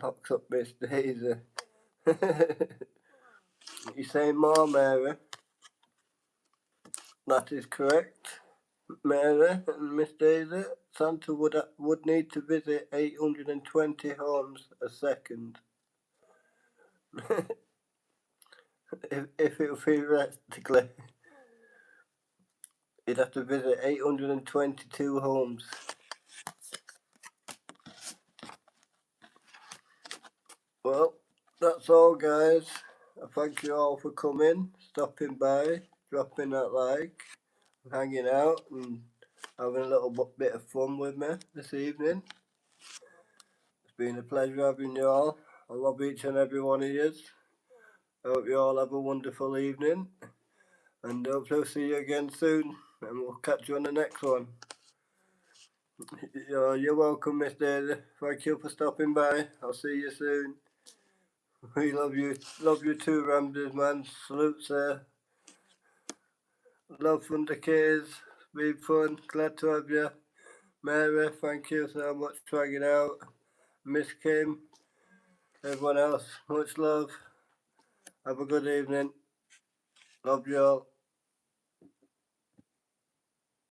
locks up Miss Daisy. You say more, Mary? That is correct. Mary and Miss Daisy, Santa would need to visit 820 homes a second. if it theoretically, he'd have to visit 822 homes. Well, that's all, guys. I thank you all for coming, stopping by, dropping that like, hanging out, and having a little bit of fun with me this evening. It's been a pleasure having you all. I love each and every one of you. I hope you all have a wonderful evening, and hope to see you again soon, and we'll catch you on the next one. You're welcome, Miss Daisy. Thank you for stopping by. I'll see you soon. We love you. Love you too, Ramses, man. Salute, sir. Love from the kids. Been fun. Glad to have you. Mary, thank you so much for hanging out. Miss Kim. Everyone else, much love. Have a good evening. Love you all.